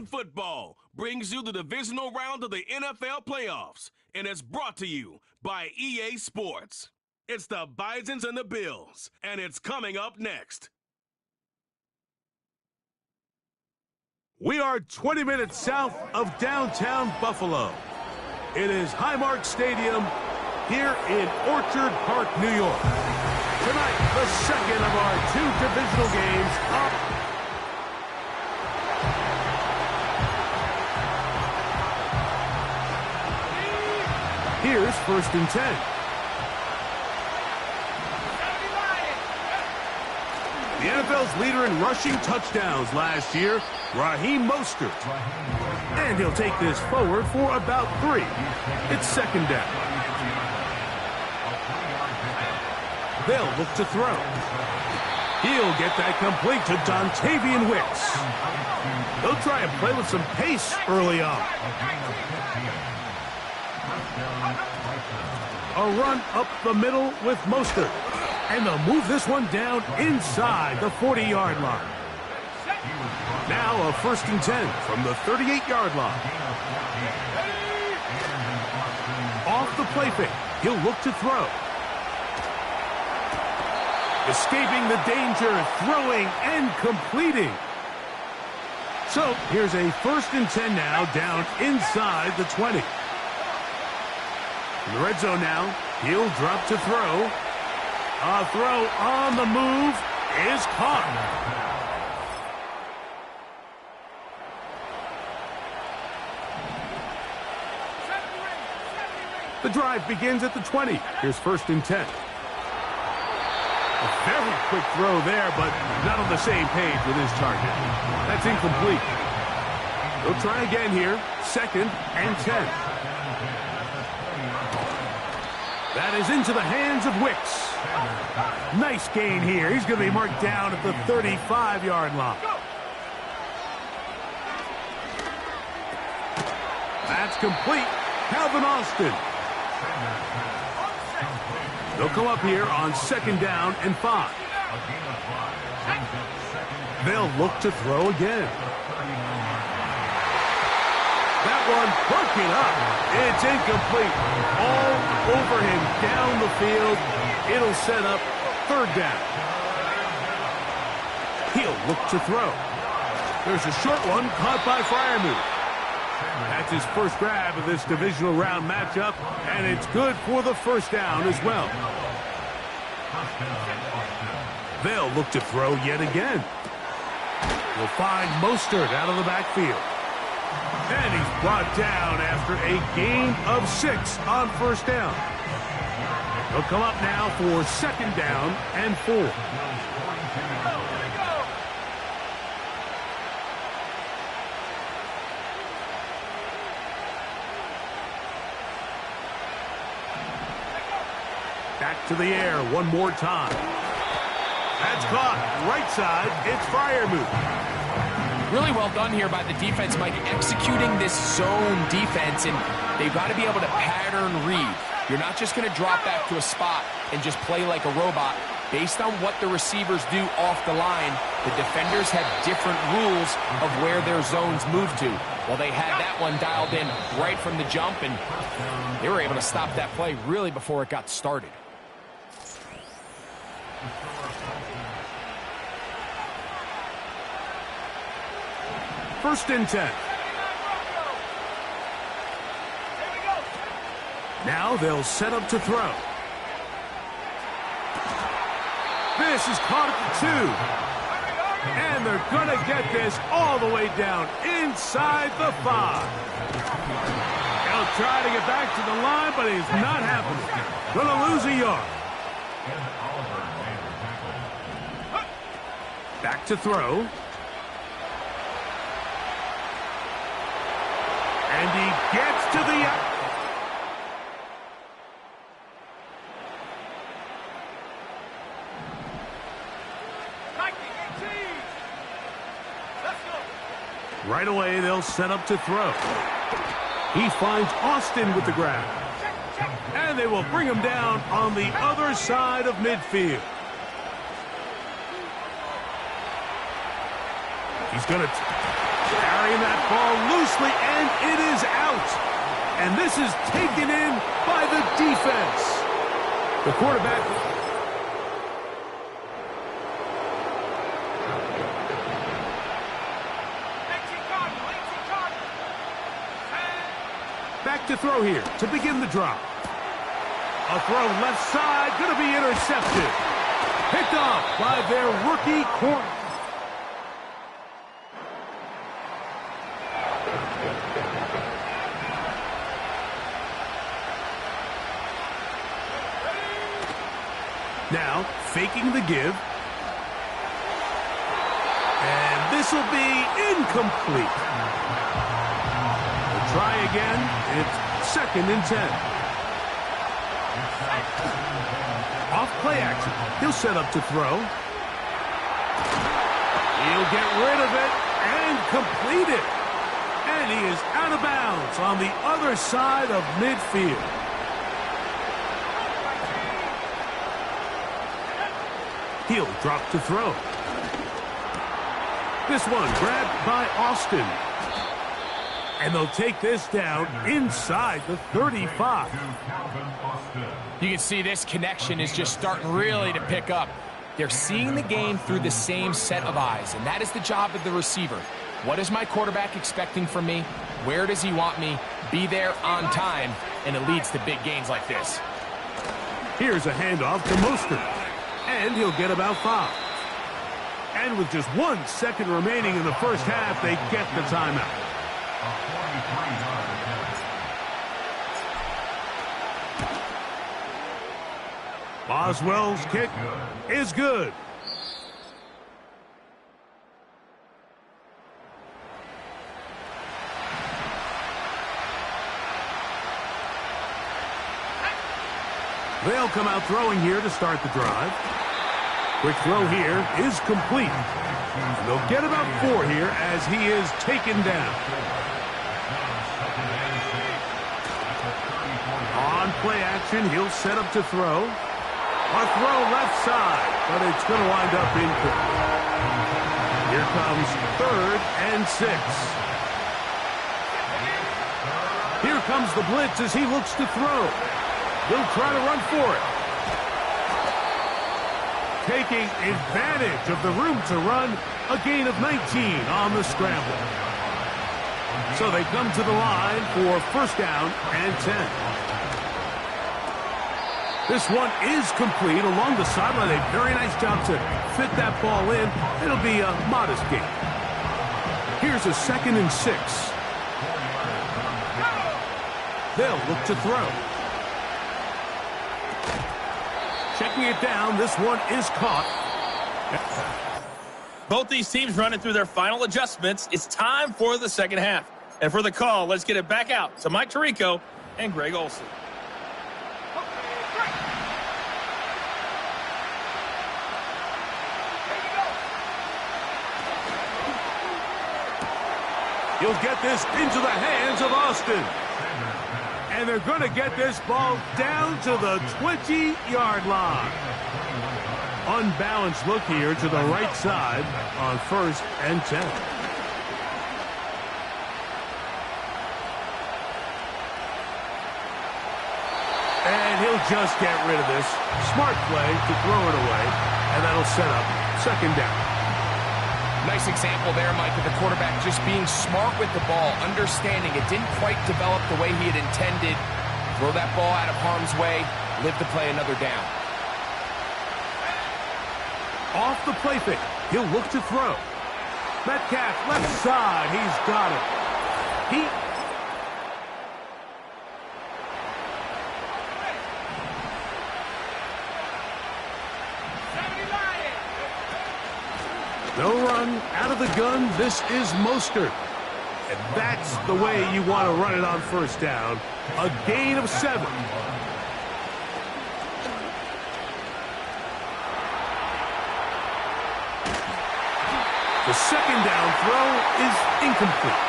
American football brings you the divisional round of the NFL playoffs, and it's brought to you by EA Sports. It's the Bisons and the Bills, and it's coming up next. We are 20 minutes south of downtown Buffalo. It is Highmark Stadium here in Orchard Park, New York. Tonight, the second of our two divisional games up. Here's 1st and 10. The NFL's leader in rushing touchdowns last year, Raheem Mostert. And he'll take this forward for about 3. It's 2nd down. They'll look to throw. He'll get that complete to Dontavian Wicks. They'll try and play with some pace early on. A run up the middle with Mostert. And they'll move this one down inside the 40-yard line. Now a 1st and 10 from the 38-yard line. Off the play fake, he'll look to throw. Escaping the danger, throwing and completing. So here's a 1st and 10 now down inside the 20. In the red zone now, he'll drop to throw. A throw on the move is caught. The drive begins at the 20. Here's 1st and 10. A very quick throw there, but not on the same page with his target. That's incomplete. They'll try again here. 2nd and 10. That is into the hands of Wicks. Nice gain here. He's going to be marked down at the 35-yard line. That's complete. Calvin Austin. They'll come up here on 2nd down and 5. They'll look to throw again. That one broken up. It's incomplete. All over him down the field. It'll set up 3rd down. He'll look to throw. There's a short one caught by Freiermuth. That's his first grab of this divisional round matchup, and it's good for the 1st down as well. They'll look to throw yet again. We'll find Mostert out of the backfield. And he's brought down after a gain of 6 on 1st down. He'll come up now for 2nd down and 4. Back to the air one more time. That's caught. Right side, it's Freiermuth. Really well done here by the defense, Mike, executing this zone defense, and they've got to be able to pattern read. You're not just going to drop back to a spot and just play like a robot. Based on what the receivers do off the line, the defenders have different rules of where their zones move to. Well, they had that one dialed in right from the jump, and they were able to stop that play really before it got started. First and 10. Now they'll set up to throw. This is caught at the 2. And they're going to get this all the way down inside the 5. He'll try to get back to the line, but it's not happening. Going to lose a yard. Back to throw. And he gets to the... Right away, they'll set up to throw. He finds Austin with the grab. And they will bring him down on the other side of midfield. He's going to... Carrying that ball loosely, and it is out. And this is taken in by the defense. The quarterback. Back to throw here to begin the drop. A throw left side, going to be intercepted. Picked off by their rookie corner. Now, faking the give. And this will be incomplete. We'll try again. It's 2nd and 10. Off play action. He'll set up to throw. He'll get rid of it and complete it. And he is out of bounds on the other side of midfield. He'll drop to throw. This one grabbed by Austin. And they'll take this down inside the 35. You can see this connection is just starting really to pick up. They're seeing the game through the same set of eyes, and that is the job of the receiver. What is my quarterback expecting from me? Where does he want me? Be there on time, and it leads to big gains like this. Here's a handoff to Mostert, and he'll get about 5. And with just 1 second remaining in the first half, they get the timeout. Boswell's kick is good. They'll come out throwing here to start the drive. Quick throw here is complete. And they'll get about 4 here as he is taken down. On play action, he'll set up to throw. A throw left side, but it's going to wind up incomplete. Here comes 3rd and 6. Here comes the blitz as he looks to throw. He'll try to run for it. Taking advantage of the room to run, a gain of 19 on the scramble. So they come to the line for 1st down and 10. This one is complete along the sideline. A very nice job to fit that ball in. It'll be a modest gain. Here's a 2nd and 6. They'll look to throw. Checking it down. This one is caught. Both these teams running through their final adjustments. It's time for the second half. And for the call, let's get it back out to Mike Tirico and Greg Olsen. He'll get this into the hands of Austin. And they're going to get this ball down to the 20-yard line. Unbalanced look here to the right side on 1st and 10. And he'll just get rid of this. Smart play to throw it away. And that'll set up 2nd down. Nice example there, Mike, of the quarterback just being smart with the ball, understanding it didn't quite develop the way he had intended. Throw that ball out of harm's way, live to play another down. Off the play fake, he'll look to throw. Metcalf, left side, he's got it. No run out of the gun. This is Mostert. And that's the way you want to run it on 1st down. A gain of 7. The 2nd down throw is incomplete.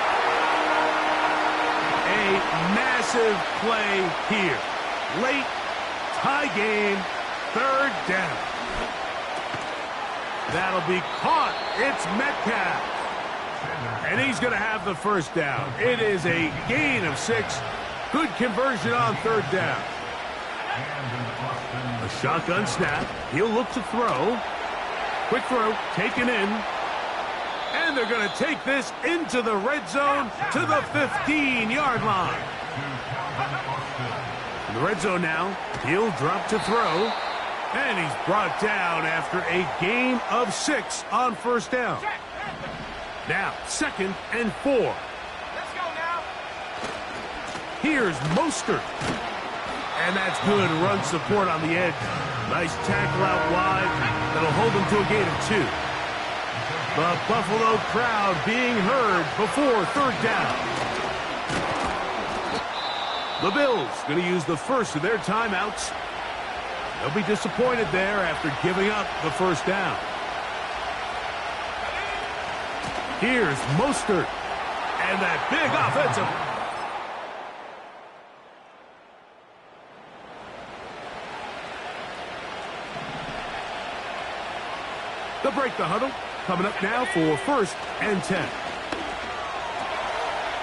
A massive play here. Late, tie game, 3rd down. That'll be caught. It's Metcalf. And he's going to have the first down. It is a gain of 6. Good conversion on third down. A shotgun snap. He'll look to throw. Quick throw, taken in. And they're going to take this into the red zone to the 15-yard line. In the red zone now, he'll drop to throw. And he's brought down after a gain of 6 on first down. Now, 2nd and 4. Let's go now. Here's Mostert. And that's good run support on the edge. Nice tackle out wide. That'll hold him to a gain of 2. The Buffalo crowd being heard before third down. The Bills going to use the first of their timeouts. They'll be disappointed there after giving up the first down. Here's Mostert. And that big offensive. They'll break the huddle. Coming up now for 1st and 10.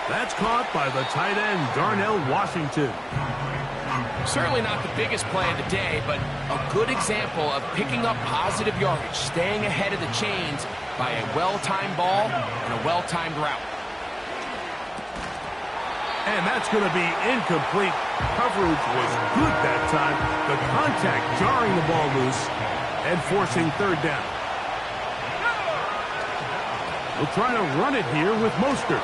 That's caught by the tight end, Darnell Washington. Certainly not the biggest play of the day, but a good example of picking up positive yardage, staying ahead of the chains by a well-timed ball and a well-timed route. And that's going to be incomplete. Coverage was good that time. The contact jarring the ball loose and forcing third down. We'll try to run it here with Mostert.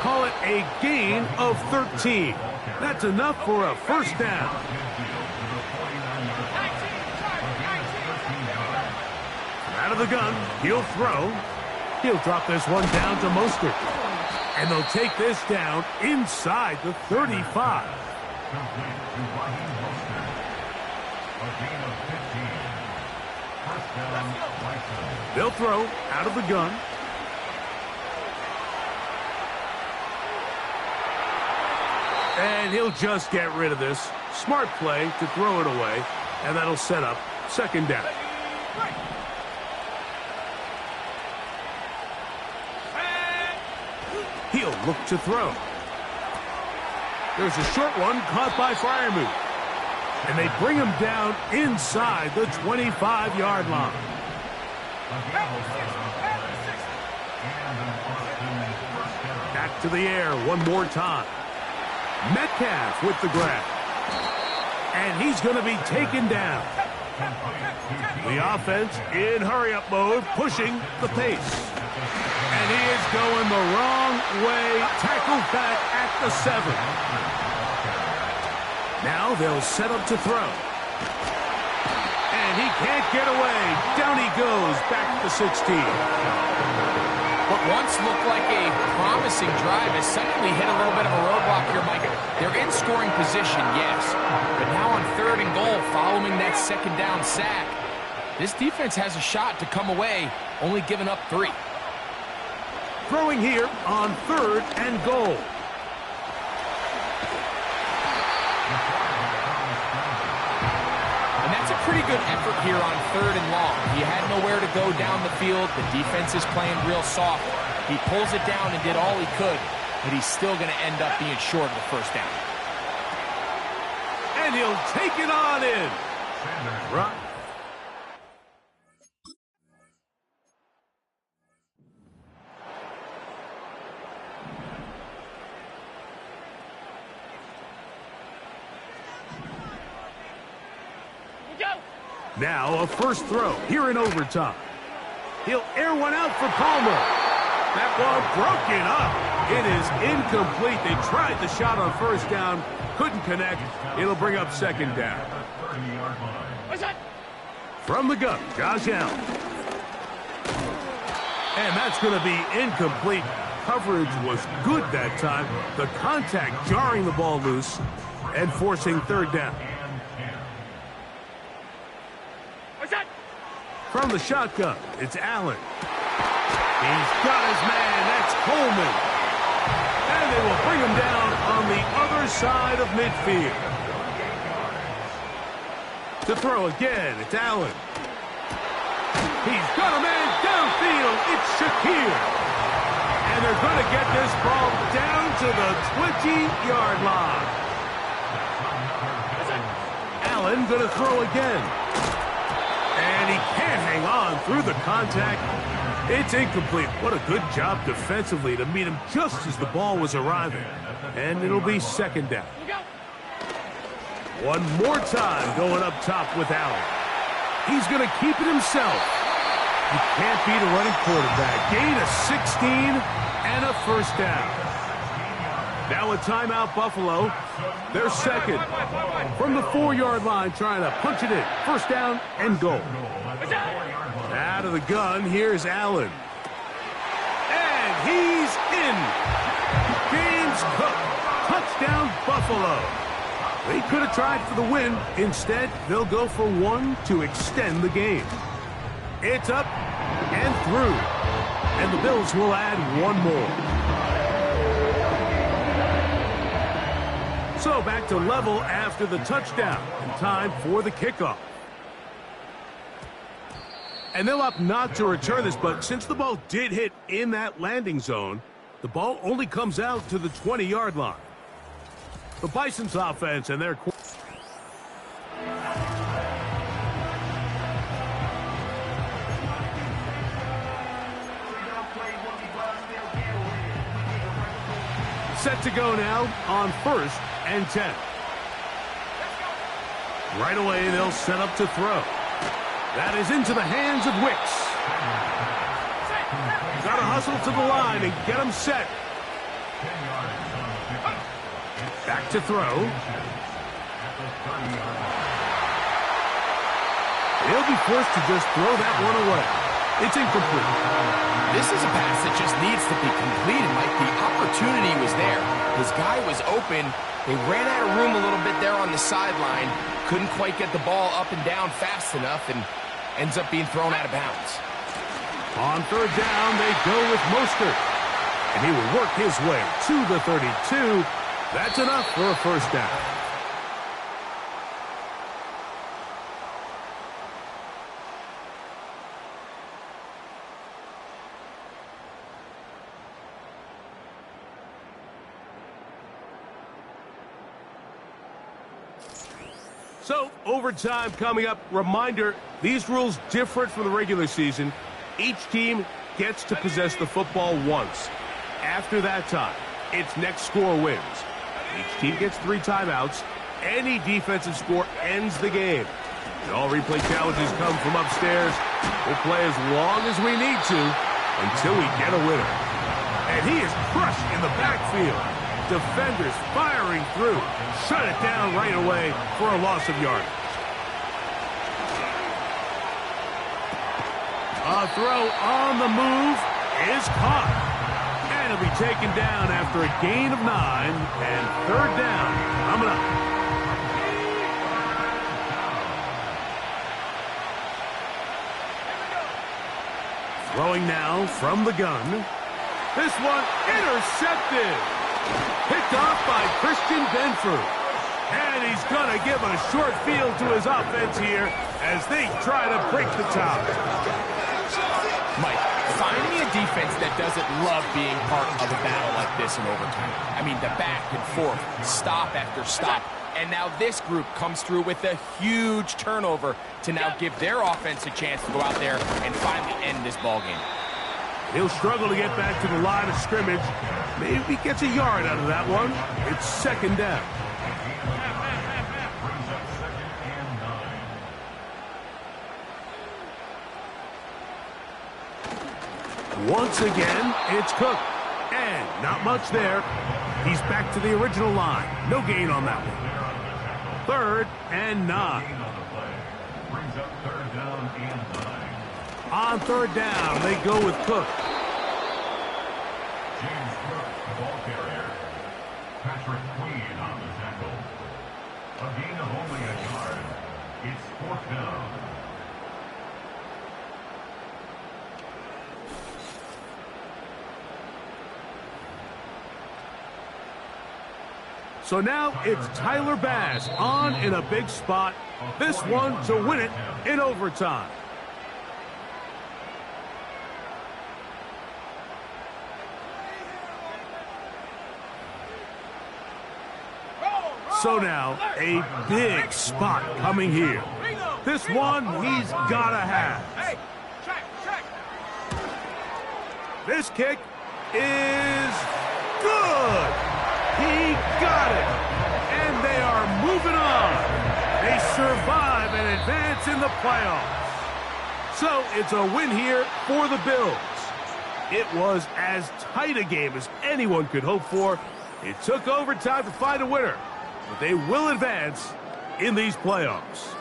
Call it a gain of 13. That's enough for a first down. Out of the gun, he'll throw. He'll drop this one down to Mostert. And they'll take this down inside the 35. They'll throw out of the gun. And he'll just get rid of this. Smart play to throw it away. And that'll set up 2nd down. He'll look to throw. There's a short one caught by Freiermuth. And they bring him down inside the 25-yard line. Back to the air one more time. Metcalf with the grab. And he's going to be taken down. The offense in hurry-up mode, pushing the pace. And he is going the wrong way. Tackled back at the 7. Now they'll set up to throw. And he can't get away. Down he goes, back to 16. What once looked like a promising drive has suddenly hit a little bit of a roadblock here, Mike. They're in scoring position, yes. But now on 3rd and goal, following that 2nd down sack, this defense has a shot to come away, only giving up 3. Throwing here on 3rd and goal. And that's a pretty good effort here on 3rd and long. He had nowhere to go down the field. The defense is playing real soft. He pulls it down and did all he could, but he's still going to end up being short of the first down. And he'll take it on in. Right. Now a first throw here in overtime. He'll air one out for Palmer. That ball broken up. It is incomplete. They tried the shot on first down. Couldn't connect. It'll bring up 2nd down. From the gun, Josh Allen. And that's going to be incomplete. Coverage was good that time. The contact jarring the ball loose and forcing 3rd down. From the shotgun, it's Allen. He's got his man. That's Coleman. And they will bring him down on the other side of midfield. To throw again, it's Allen. He's got a man downfield. It's Shakir. And they're going to get this ball down to the 20-yard line. Allen going to throw again. And he can't hang on through the contact. It's incomplete. What a good job defensively to meet him just as the ball was arriving. And it'll be second down. One more time going up top with Allen. He's going to keep it himself. You can't beat a running quarterback. Gain of 16 and a first down. Now a timeout, Buffalo. They're second. From the 4-yard line, trying to punch it in. First down and goal. Out of the gun, here's Allen. And he's in. James Cook. Touchdown, Buffalo. They could have tried for the win. Instead, they'll go for one to extend the game. It's up and through. And the Bills will add one more. So back to level after the touchdown. And time for the kickoff. And they'll opt not to return this, but since the ball did hit in that landing zone, the ball only comes out to the 20-yard line. The Bisons offense and their set to go now on 1st and 10. Right away, they'll set up to throw. That is into the hands of Wicks. Got to hustle to the line and get him set. Back to throw. He'll be forced to just throw that one away. It's incomplete. This is a pass that just needs to be completed, Mike. The opportunity was there. His guy was open. They ran out of room a little bit there on the sideline. Couldn't quite get the ball up and down fast enough and ends up being thrown out of bounds. On 3rd down, they go with Mostert. And he will work his way to the 32. That's enough for a first down. So, overtime coming up. Reminder, these rules different from the regular season. Each team gets to possess the football once. After that time, its next score wins. Each team gets 3 timeouts. Any defensive score ends the game. And all replay challenges come from upstairs. We'll play as long as we need to until we get a winner. And he is crushed in the backfield. Defenders firing through. Shut it down right away for a loss of yardage. A throw on the move is caught. And it'll be taken down after a gain of 9 and 3rd down coming up. Throwing now from the gun. This one intercepted. Picked off by Christian Benford. And he's going to give a short field to his offense here as they try to break the top. Mike, find me a defense that doesn't love being part of a battle like this in overtime. I mean, the back and forth, stop after stop. And now this group comes through with a huge turnover to now give their offense a chance to go out there and finally end this ballgame. He'll struggle to get back to the line of scrimmage. Maybe he gets a yard out of that one. It's 2nd down. Once again, it's Cook. And not much there. He's back to the original line. No gain on that one. 3rd and 9. On 3rd down, they go with Cook. James Cook, the ball carrier. Patrick Queen on the tackle. A gain of only a yard. It's 4th down. So now it's Tyler Bass on in a big spot. This one to win it in overtime. So now, a big spot coming here. This one he's gotta have. This kick is good. He got it. And they are moving on. They survive and advance in the playoffs. So it's a win here for the Bills. It was as tight a game as anyone could hope for. It took overtime to find a winner, but they will advance in these playoffs.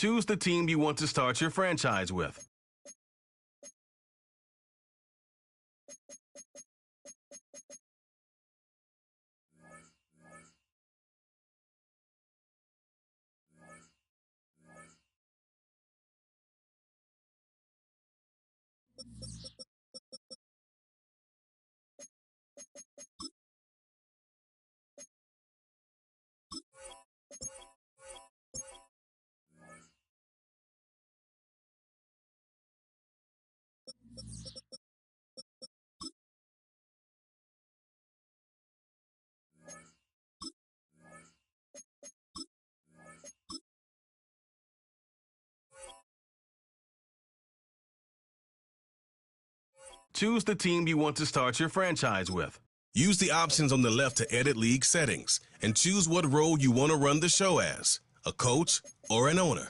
Choose the team you want to start your franchise with. Choose the team you want to start your franchise with. Use the options on the left to edit league settings and choose what role you want to run the show as, a coach or an owner.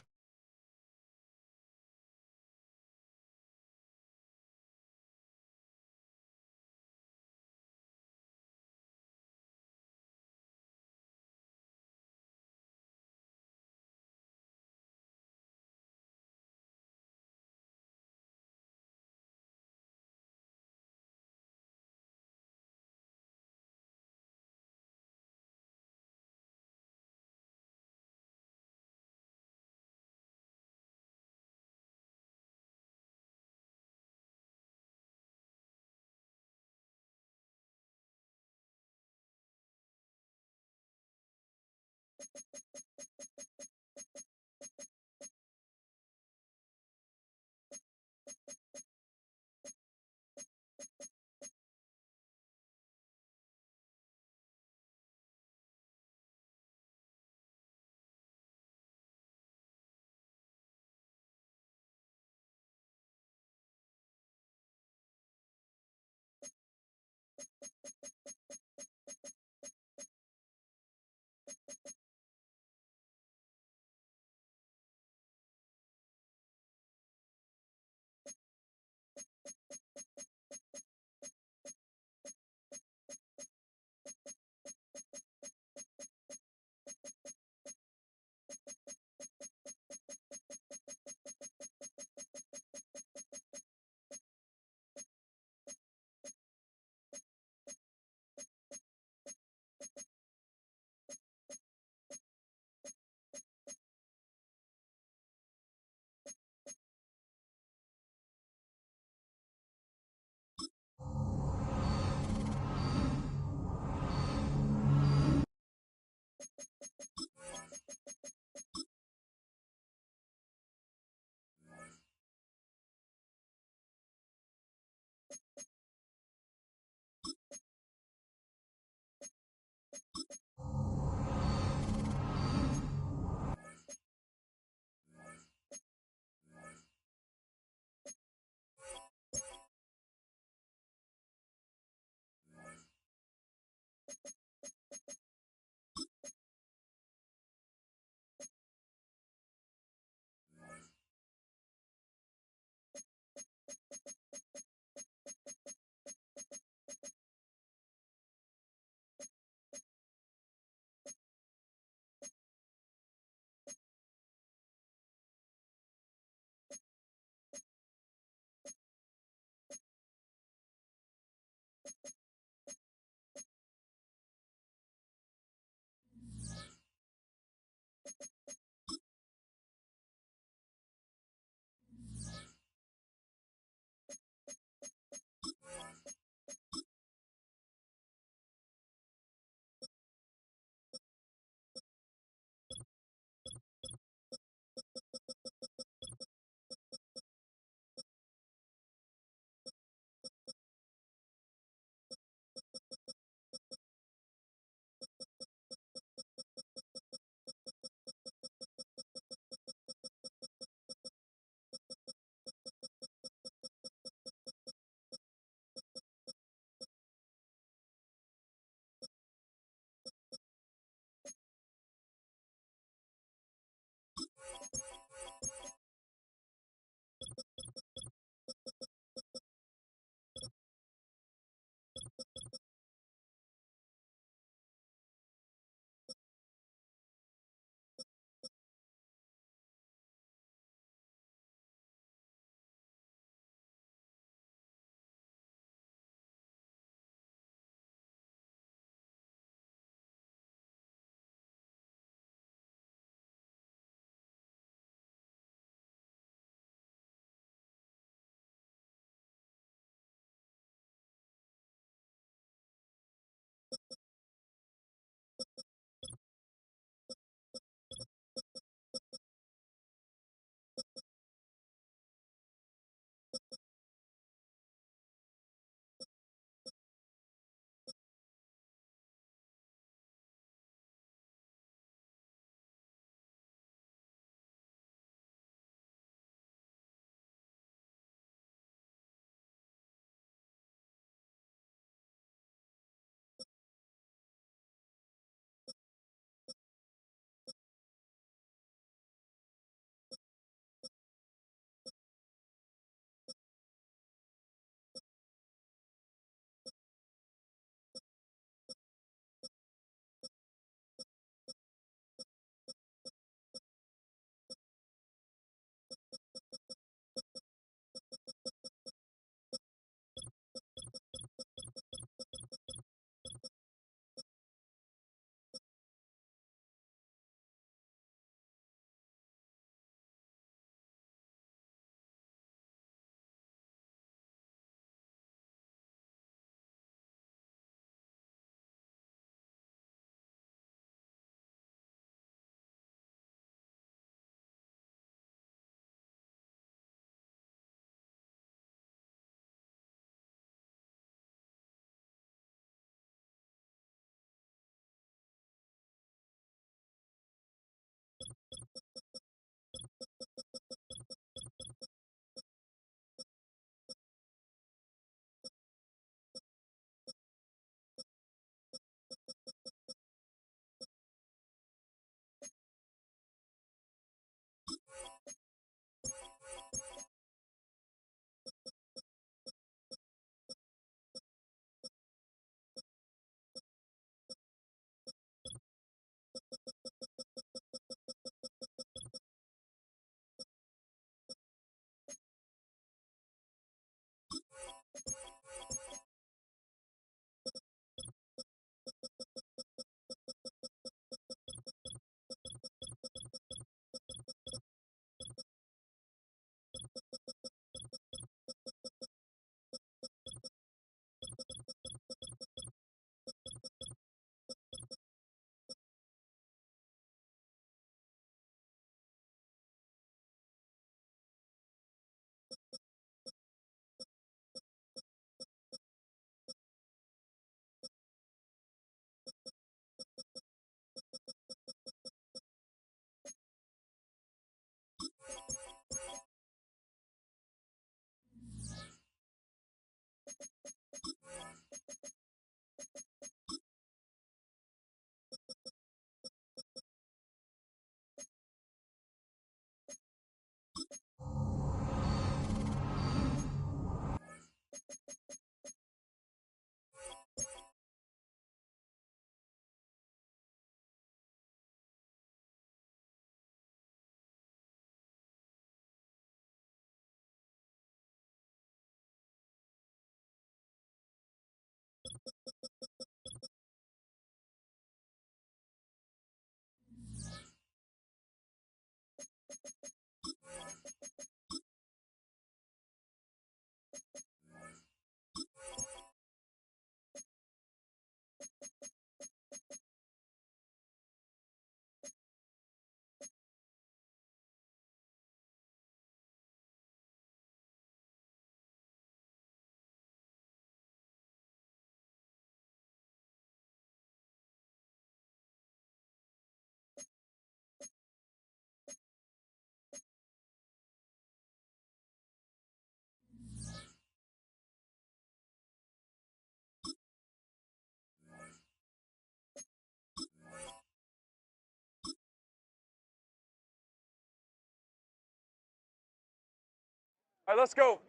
All right, let's go.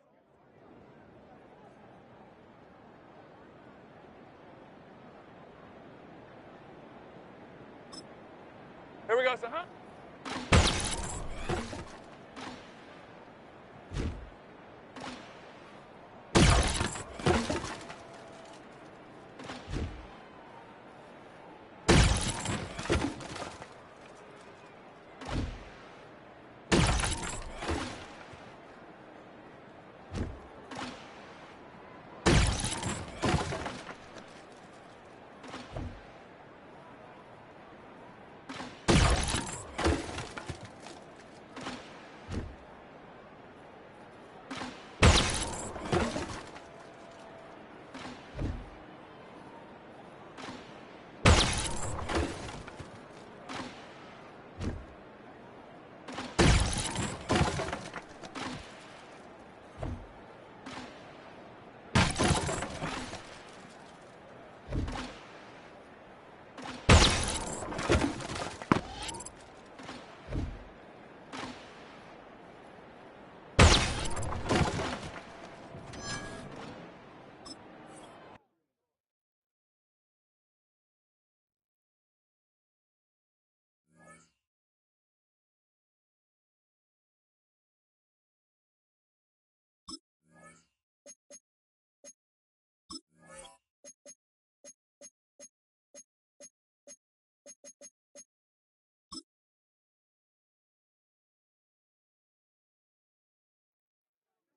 Here we go, son, huh?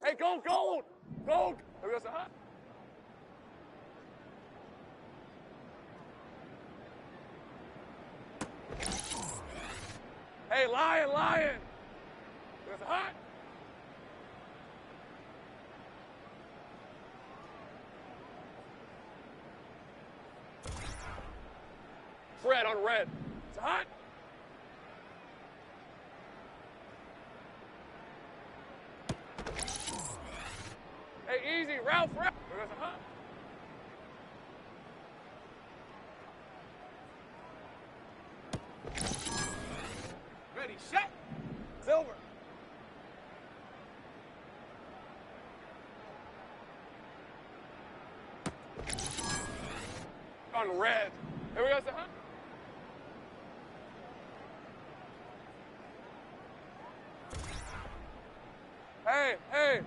Hey, gold, gold, gold. Here we go, son, huh? Hey, lion, lion. Here we go, son, huh? Red on red. It's hot. Hey, easy, Ralph, Ralph. Here goes the hunt. Ready, set. Silver. On red. Here we go, the hunt. Hey, hey,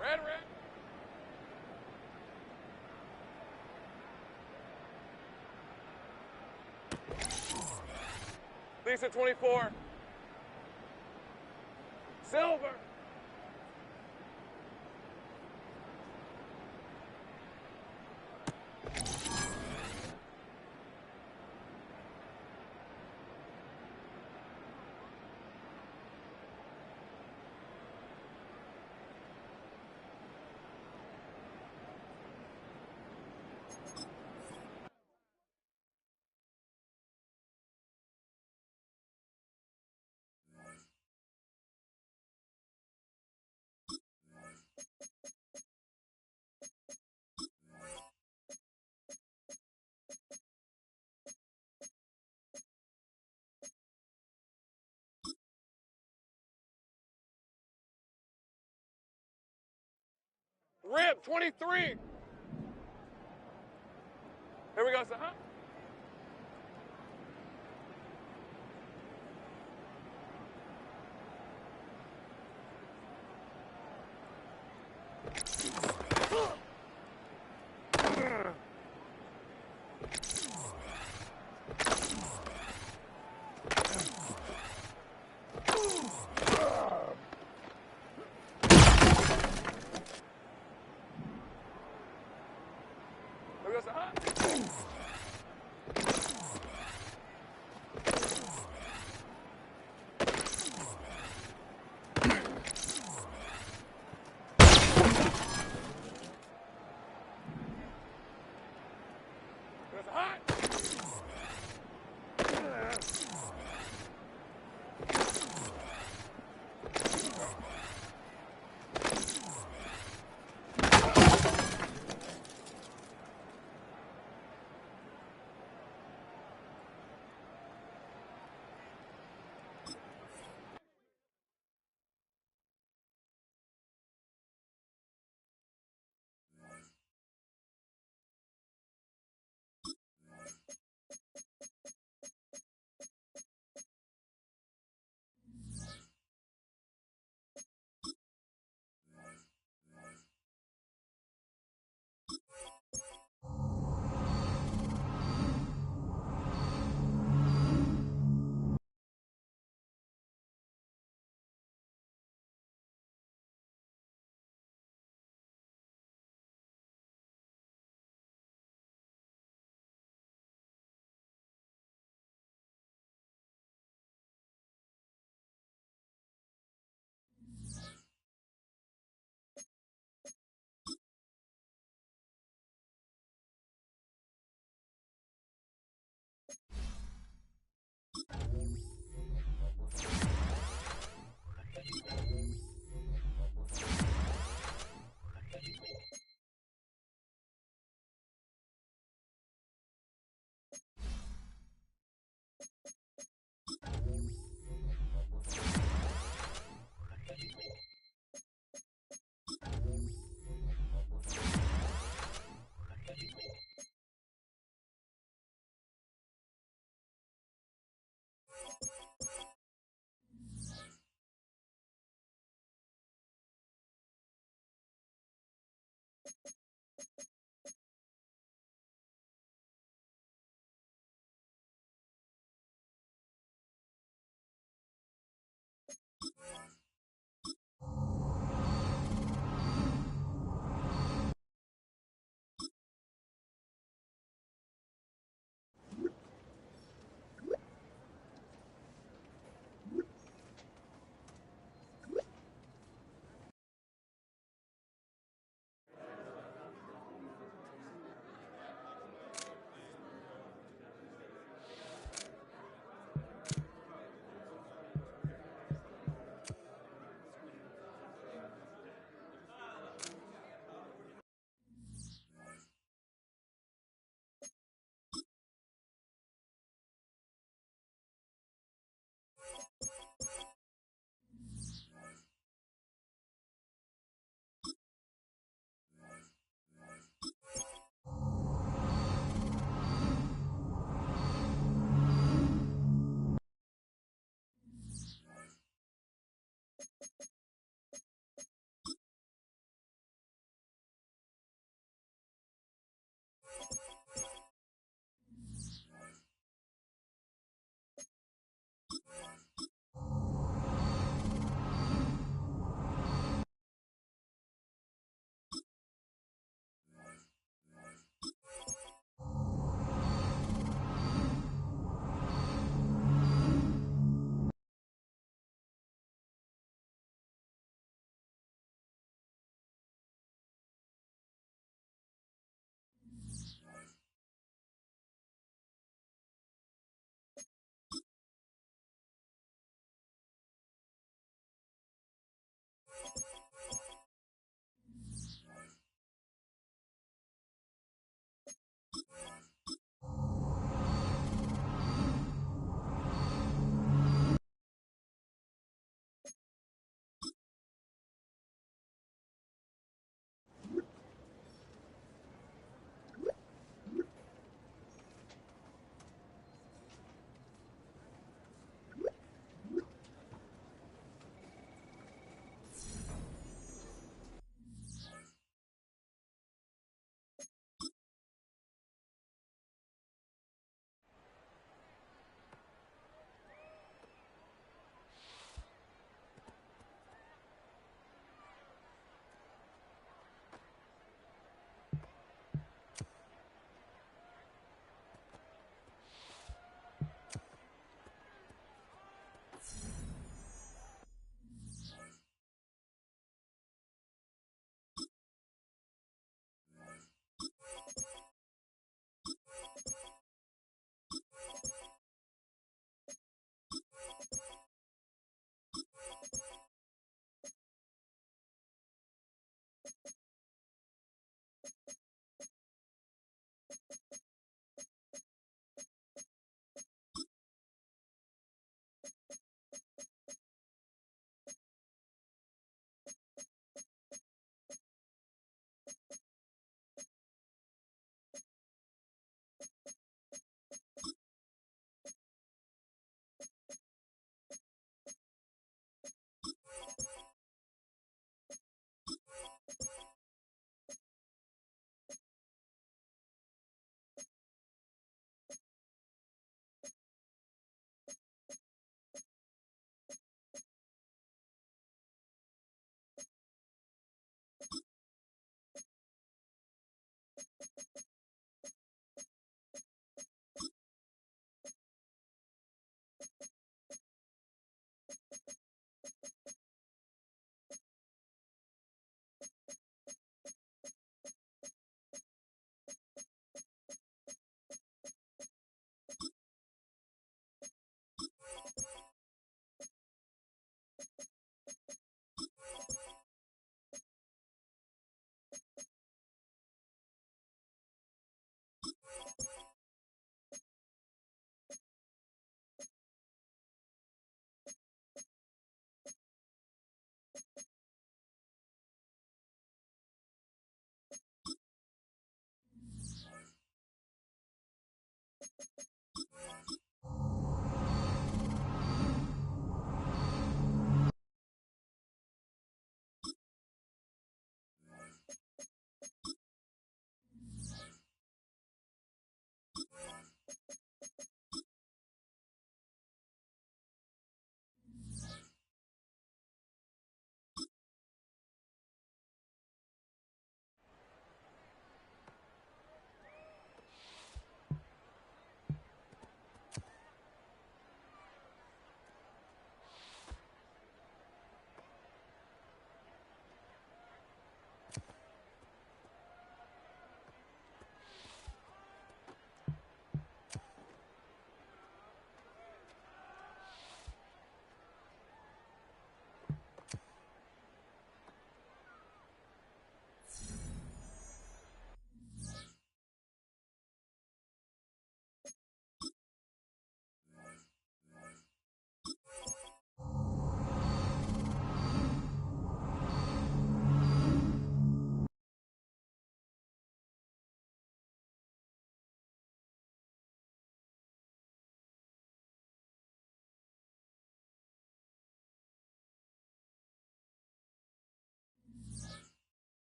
red, red. Lisa 24. Silver. Rib 23. Here we go, son, huh? Here we go, son, huh?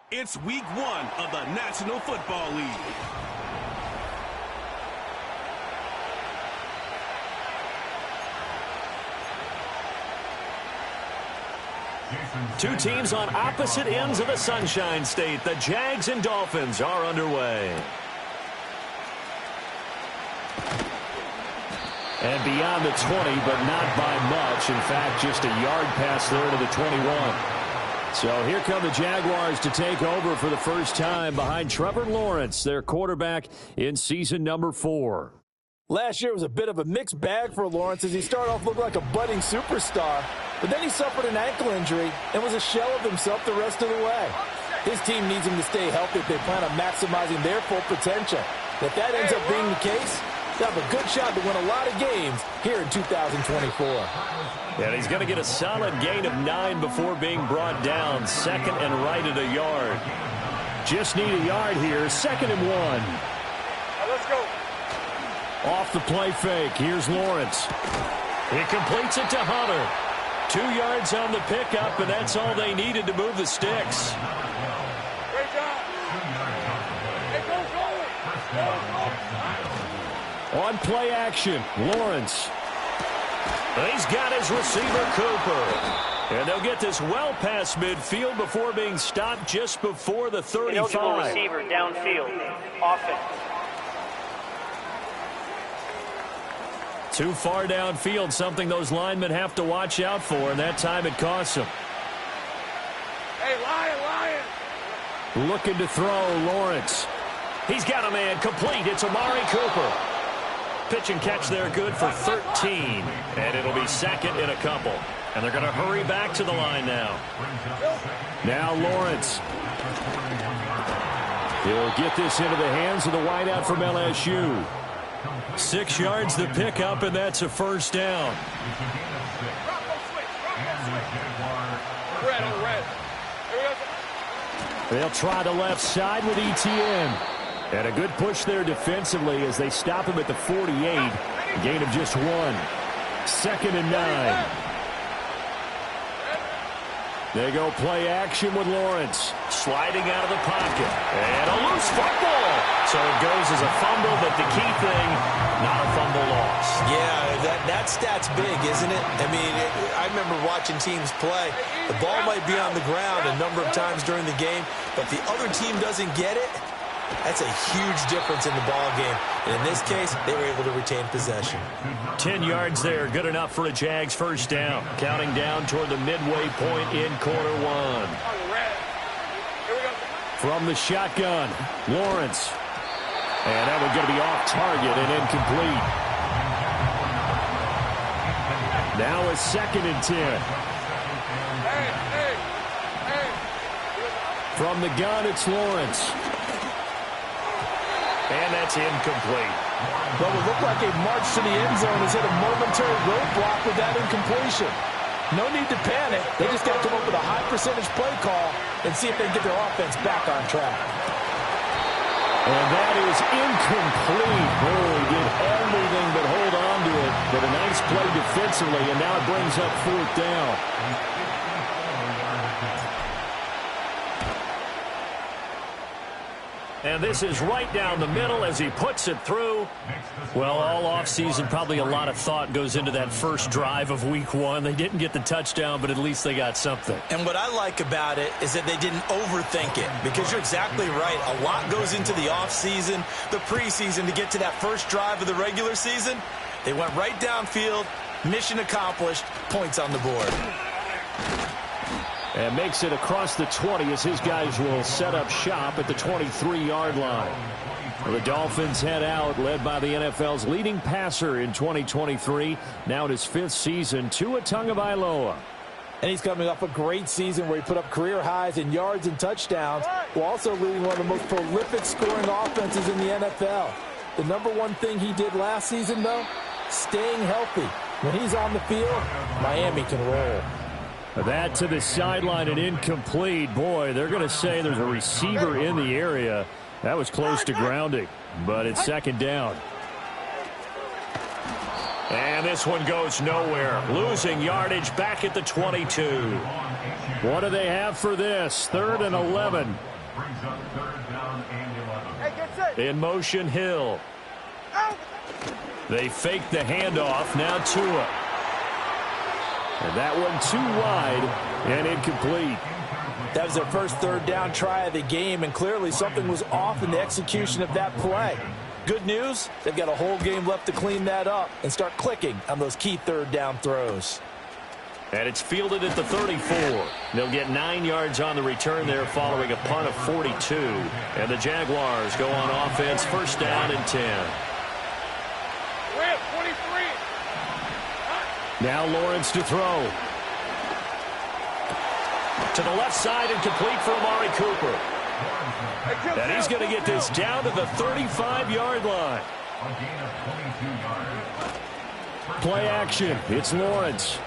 It's week 1 of the National Football League. Two teams on opposite ends of the Sunshine State. The Jags and Dolphins are underway. And beyond the 20, but not by much. In fact, just a yard pass there to the 21. So here come the Jaguars to take over for the first time behind Trevor Lawrence, their quarterback in season number 4. Last year was a bit of a mixed bag for Lawrence as he started off looking like a budding superstar, but then he suffered an ankle injury and was a shell of himself the rest of the way. His team needs him to stay healthy if they plan on maximizing their full potential. If that ends up being the case, they'll have a good shot to win a lot of games here in 2024. And he's going to get a solid gain of 9 before being brought down. Second and right at a yard. Just need a yard here. Second and 1. Let's go. Off the play fake. Here's Lawrence. He completes it to Hunter. 2 yards on the pickup, and that's all they needed to move the sticks. Great job. Hey, go. On play action, Lawrence. He's got his receiver, Cooper. And they'll get this well past midfield before being stopped just before the 35. Eligible receiver downfield. Offense. Too far downfield, something those linemen have to watch out for, and that time it costs them. Hey, Lion. Looking to throw, Lawrence. He's got a man complete. It's Amari Cooper. Pitch and catch there, good for 13. And it'll be second in a couple. And they're going to hurry back to the line now. Now Lawrence. He'll get this into the hands of the wideout from LSU. 6 yards the pickup, and that's a first down. Red on red. They'll try the left side with ETN. And a good push there defensively as they stop him at the 48. A gain of just 1. Second and 9. They go play action with Lawrence. Sliding out of the pocket. And a loose football. So it goes as a fumble, but the key thing, not a fumble loss. Yeah, that stat's big, isn't it? I mean, I remember watching teams play. The ball might be on the ground a number of times during the game, but if the other team doesn't get it, that's a huge difference in the ball game. And in this case, they were able to retain possession. 10 yards there, good enough for a Jags first down. Counting down toward the midway point in quarter 1. From the shotgun, Lawrence. And that one's going to be off target and incomplete. Now a second and 10. From the gun, it's Lawrence. And that's incomplete. But it looked like a march to the end zone has hit a momentary roadblock with that incompletion. No need to panic. They just got to come up with a high percentage play call and see if they can get their offense back on track. And that is incomplete. Oh, he did everything but hold on to it. But a nice play defensively, and now it brings up 4th down. And this is right down the middle as he puts it through. Well, all offseason, probably a lot of thought goes into that first drive of week 1. They didn't get the touchdown, but at least they got something. And what I like about it is that they didn't overthink it, because you're exactly right. A lot goes into the offseason, the preseason, to get to that first drive of the regular season. They went right downfield, mission accomplished, points on the board. And makes it across the 20 as his guys will set up shop at the 23-yard line. The Dolphins head out, led by the NFL's leading passer in 2023. Now in his 5th season, Tua Tagovailoa. And he's coming off a great season where he put up career highs in yards and touchdowns, while also leading one of the most prolific scoring offenses in the NFL. The number one thing he did last season, though, staying healthy. When he's on the field, Miami can roll. That to the sideline and incomplete. Boy, they're going to say there's a receiver in the area. That was close to grounding, but it's second down. And this one goes nowhere. Losing yardage back at the 22. What do they have for this? 3rd and 11. Brings up 3rd down and 11. Hey, get set. In motion, Hill. They fake the handoff. Now Tua. And that one too wide and incomplete. That was their first 3rd down try of the game, and clearly something was off in the execution of that play. Good news, they've got a whole game left to clean that up and start clicking on those key 3rd down throws. And it's fielded at the 34. They'll get 9 yards on the return there following a punt of 42. And the Jaguars go on offense, 1st down and 10. Rip, 23. Now Lawrence to throw. To the left side and complete for Amari Cooper. And he's going to get this down to the 35-yard line. Play action. It's Lawrence.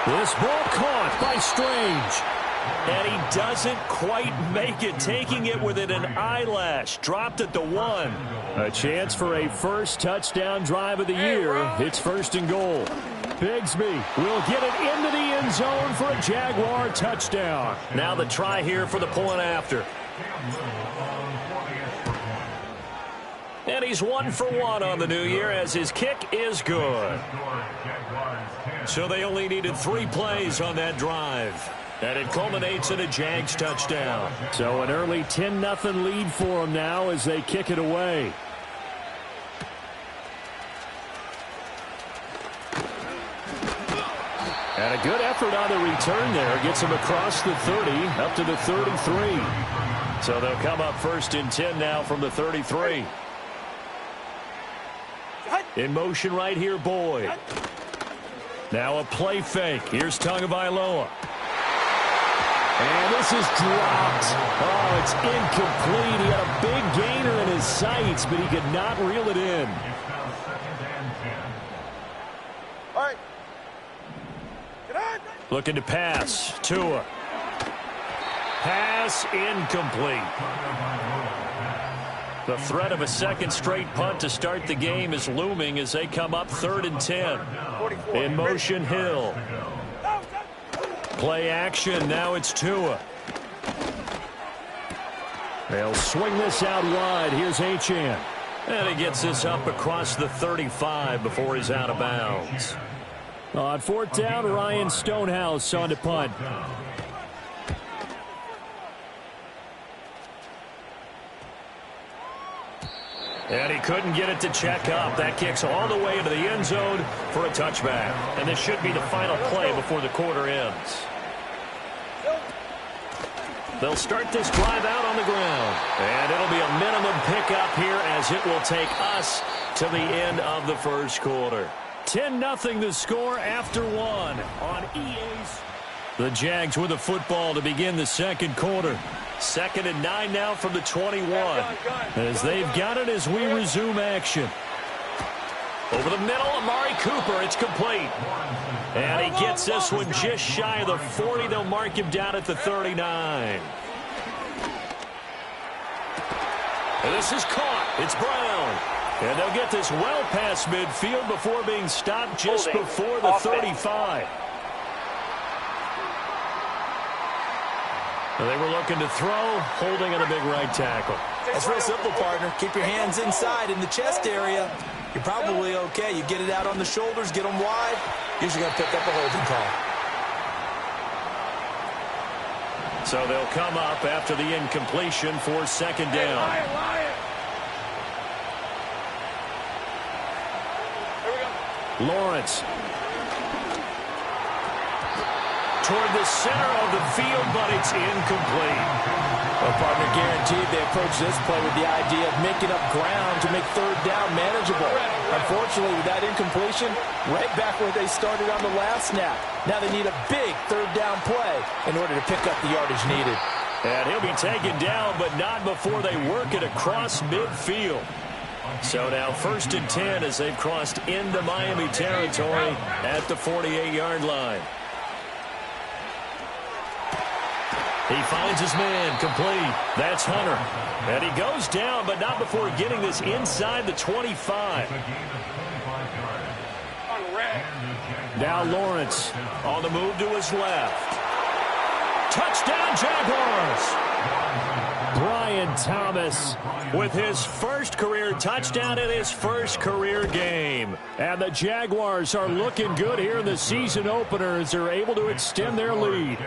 This ball caught by Strange. And he doesn't quite make it, taking it within an eyelash. Dropped at the 1. A chance for a first touchdown drive of the year. It's 1st and goal. Bigsby will get it into the end zone for a Jaguar touchdown. Now the try here for the point after. And he's 1 for 1 on the new year as his kick is good. So they only needed 3 plays on that drive. And it culminates in a Jags touchdown. So an early 10-0 lead for them now as they kick it away. And a good effort on the return there. Gets him across the 30, up to the 33. So they'll come up 1st and 10 now from the 33. In motion right here, Boyd. Now a play fake. Here's Tagovailoa. And this is dropped. Oh, it's incomplete. He had a big gainer in his sights, but he could not reel it in. All right. Looking to pass. Tua. Pass incomplete. The threat of a second straight punt to start the game is looming as they come up 3rd and 10. In motion, Hill. Play action. Now it's Tua. They'll swing this out wide. Here's Achane. And he gets this up across the 35 before he's out of bounds. On 4th down, Ryan Stonehouse on the punt. And he couldn't get it to check up. That kicks all the way into the end zone for a touchback. And this should be the final play before the quarter ends. They'll start this drive out on the ground. And it'll be a minimum pickup here as it will take us to the end of the first quarter. 10-0 the score after 1 on EA's. The Jags with the football to begin the second quarter. 2nd and 9 now from the 21. As they've got it as we resume action. Over the middle, Amari Cooper. It's complete. And he gets this one just shy of the 40. They'll mark him down at the 39. And this is caught. It's Brown. And they'll get this well past midfield before being stopped just before the 35. They were looking to throw, holding on a big right tackle. That's real simple, partner. Keep your hands inside in the chest area. You're probably okay. You get it out on the shoulders, get them wide. Usually going to pick up a holding call. So they'll come up after the incompletion for 2nd down. Lawrence. Toward the center of the field, but it's incomplete. Well, partner, guaranteed they approach this play with the idea of making up ground to make 3rd down manageable. Unfortunately, with that incompletion, right back where they started on the last snap. Now they need a big 3rd down play in order to pick up the yardage needed. And he'll be taken down, but not before they work it across midfield. So now 1st and 10 as they've crossed into Miami territory at the 48-yard line. He finds his man, complete. That's Hunter. And he goes down, but not before getting this inside the 25. Now Lawrence on the move to his left. Touchdown, Jaguars! Brian Thomas with his first career touchdown in his first career game. And the Jaguars are looking good here in the season opener as they're able to extend their lead.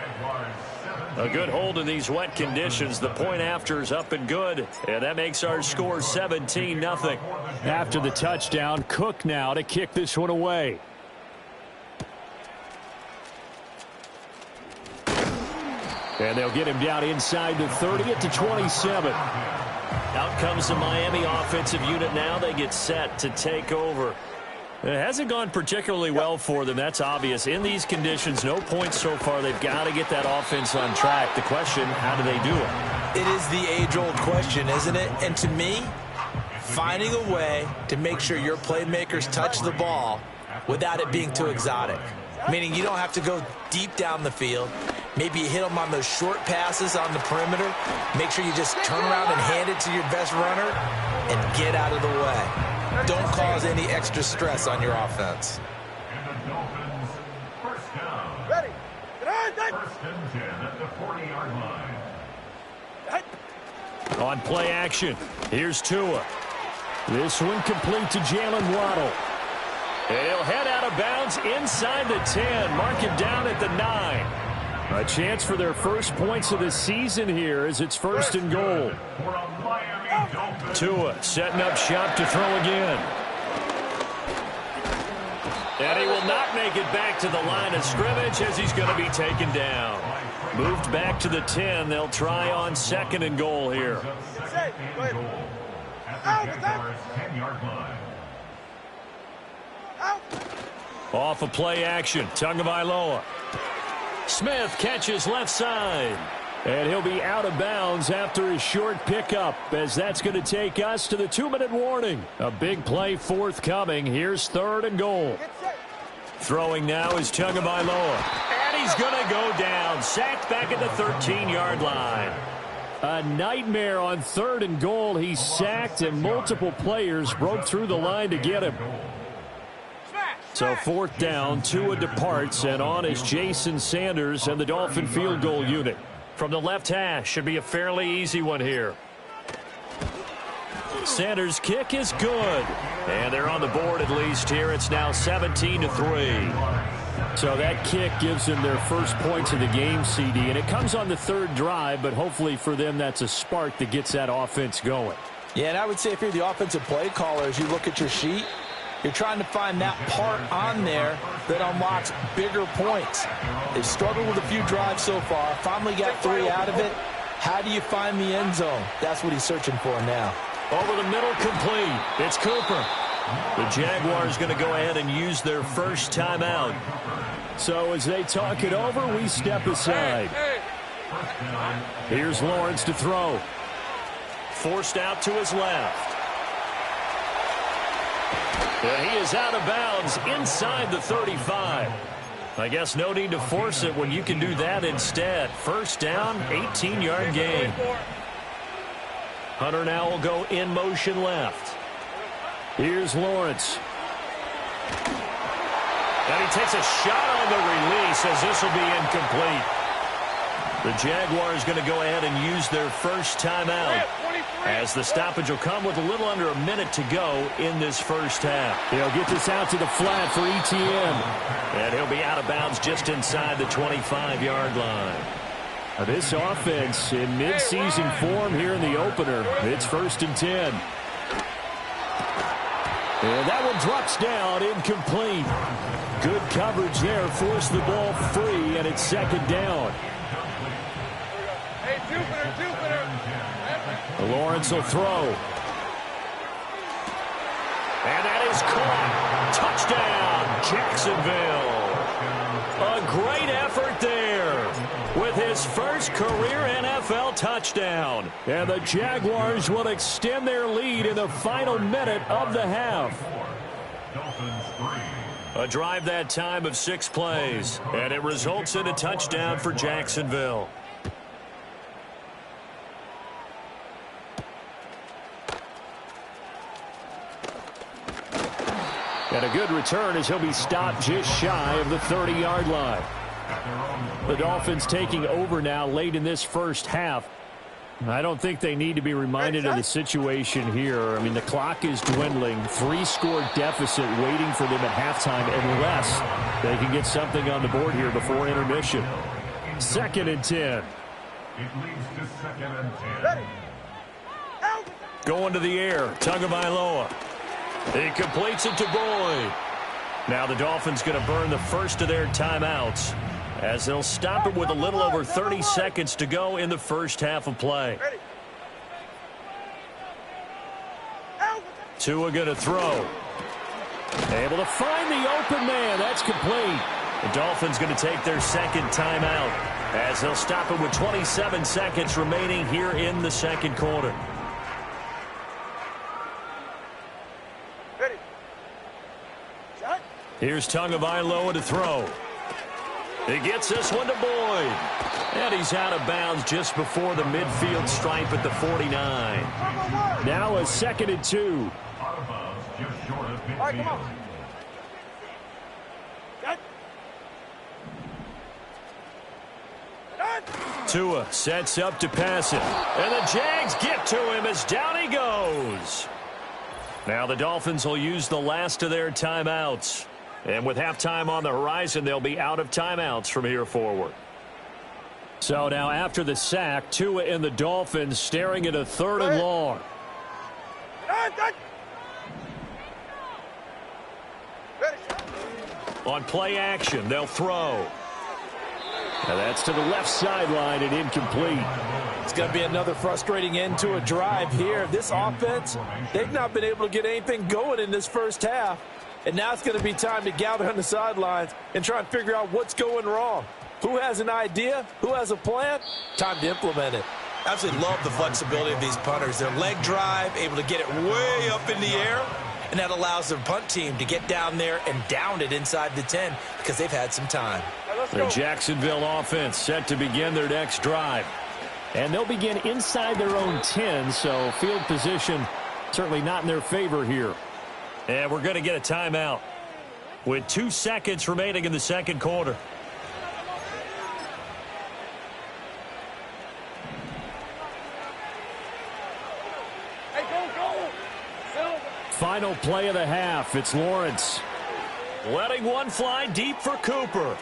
A good hold in these wet conditions. The point after is up and good, and that makes our score 17-0. After the touchdown, Cook now to kick this one away. And they'll get him down inside the 30 at the 27. Out comes the Miami offensive unit now. They get set to take over. It hasn't gone particularly well for them. That's obvious. In these conditions, no points so far. They've got to get that offense on track. The question, how do they do it? It is the age-old question, isn't it? And to me, finding a way to make sure your playmakers touch the ball without it being too exotic. Meaning you don't have to go deep down the field. Maybe you hit them on those short passes on the perimeter. Make sure you just turn around and hand it to your best runner and get out of the way. Don't cause any extra stress on your offense. And the Dolphins, first down. Ready. First and 10 at the 40-yard line. On play action, here's Tua. This one complete to Jalen Waddle. And he'll head out of bounds inside the 10. Mark him down at the 9. A chance for their first points of the season here as it's first and goal. Tua setting up shop to throw again. And he will not make it back to the line of scrimmage as he's going to be taken down. Moved back to the 10. They'll try on second and goal here. Off of play action, Tagovailoa. Smith catches left side. And he'll be out of bounds after his short pickup, as that's going to take us to the 2-minute warning. A big play forthcoming. Here's third and goal. Throwing now is Tagovailoa. And he's going to go down. Sacked back at the 13-yard line. A nightmare on third and goal. He's sacked, and multiple players broke through the line to get him. So fourth down, Tua departs, and on is Jason Sanders and the Dolphin field goal unit. From the left hash, should be a fairly easy one here. Sanders' kick is good. And they're on the board at least here. It's now 17-3. So that kick gives them their first points of the game, CD. And it comes on the third drive, but hopefully for them that's a spark that gets that offense going. Yeah, and I would say if you're the offensive play caller, as you look at your sheet, you're trying to find that part on there that unlocks bigger points. They've struggled with a few drives so far. Finally got 3 out of it. How do you find the end zone? That's what he's searching for now. Over the middle, complete. It's Cooper. The Jaguars going to go ahead and use their first timeout. So as they talk it over, we step aside. Here's Lawrence to throw. Forced out to his left. And he is out of bounds inside the 35. I guess no need to force it when you can do that instead. First down, 18-yard gain. Hunter now will go in motion left. Here's Lawrence. And he takes a shot on the release as this will be incomplete. The Jaguars going to go ahead and use their first timeout, as the stoppage will come with a little under a minute to go in this first half. He'll get this out to the flat for ETN. And he'll be out of bounds just inside the 25-yard line. This offense in mid-season form here in the opener. It's first and 10. And that one drops down, incomplete. Good coverage there, forced the ball free, and it's second down. Lawrence will throw. And that is caught. Touchdown, Jacksonville. A great effort there with his first career NFL touchdown. And the Jaguars will extend their lead in the final minute of the half. A drive that time of 6 plays, and it results in a touchdown for Jacksonville. And a good return as he'll be stopped just shy of the 30-yard line. The Dolphins taking over now late in this first half. I don't think they need to be reminded of the situation here. I mean, the clock is dwindling. 3-score deficit waiting for them at halftime unless they can get something on the board here before intermission. 2nd and 10. It leads to 2nd and 10. Going to the air. Tagovailoa. He completes it to Boyd. Now the Dolphins going to burn the first of their timeouts as they'll stop it with a little over 30 seconds to go in the first half of play. Tua going to throw. Able to find the open man. That's complete. The Dolphins going to take their 2nd timeout as they'll stop it with 27 seconds remaining here in the 2nd quarter. Here's Tagovailoa to throw. He gets this one to Boyd. And he's out of bounds just before the midfield stripe at the 49. Now a 2nd and 2. Out of bounds, just short of midfield. All right, come on. Tua sets up to pass it. And the Jags get to him as down he goes. Now the Dolphins will use the last of their timeouts. And with halftime on the horizon, they'll be out of timeouts from here forward. So now after the sack, Tua and the Dolphins staring at a 3rd and long. On play action, they'll throw. And that's to the left sideline and incomplete. It's going to be another frustrating end to a drive here. This offense, they've not been able to get anything going in this first half. And now it's going to be time to gather on the sidelines and try and figure out what's going wrong. Who has an idea? Who has a plan? Time to implement it. Absolutely love the flexibility of these punters. Their leg drive, able to get it way up in the air, and that allows their punt team to get down there and down it inside the 10 because they've had some time. The Jacksonville offense set to begin their next drive. And they'll begin inside their own 10, so field position certainly not in their favor here. And we're going to get a timeout with 2 seconds remaining in the 2nd quarter. Hey, go. Final play of the half. It's Lawrence. Letting one fly deep for Cooper.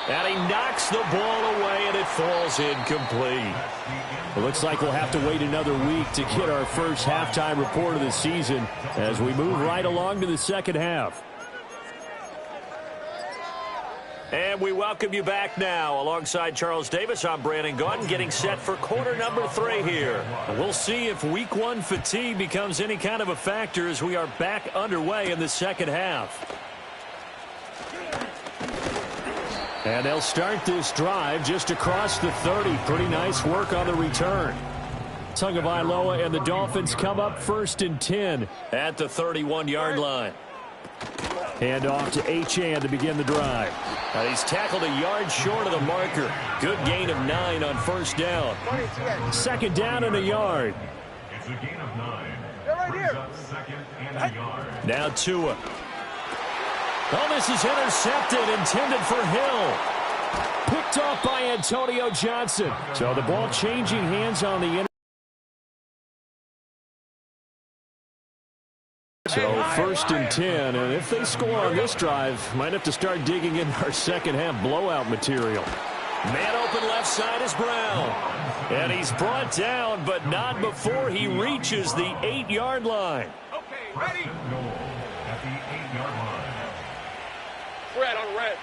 And he knocks the ball away, and it falls incomplete. It looks like we'll have to wait another week to get our first halftime report of the season as we move right along to the 2nd half. And we welcome you back now. Alongside Charles Davis, I'm Brandon Gaudin, getting set for quarter number 3 here. We'll see if week 1 fatigue becomes any kind of a factor as we are back underway in the 2nd half. And they'll start this drive just across the 30. Pretty nice work on the return. Tagovailoa and the Dolphins come up 1st and 10 at the 31-yard line. Hand off to Achane to begin the drive. Now he's tackled a yard short of the marker. Good gain of 9 on 1st down. 2nd down and a yard. It's a gain of 9. They're right here. 2nd and a yard. Now Tua. Oh, this is intercepted, intended for Hill. Picked off by Antonio Johnson. So the ball changing hands on the So 1st and 10, and if they score on this drive, might have to start digging in our 2nd half blowout material. Man open left side is Brown. And he's brought down, but not before he reaches the 8-yard line. Okay, ready? Goal at the 8-yard line. Red on red.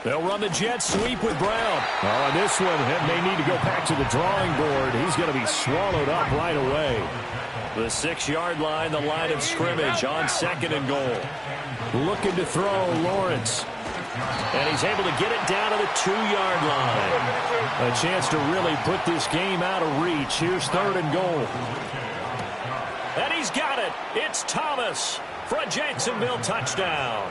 They'll run the jet sweep with Brown. Oh, on this one, it may need to go back to the drawing board. He's going to be swallowed up right away. The 6-yard line, the line of scrimmage on 2nd and goal. Looking to throw, Lawrence. And he's able to get it down to the 2-yard line. A chance to really put this game out of reach. Here's 3rd and goal. And he's got it. It's Thomas for a Jacksonville touchdown.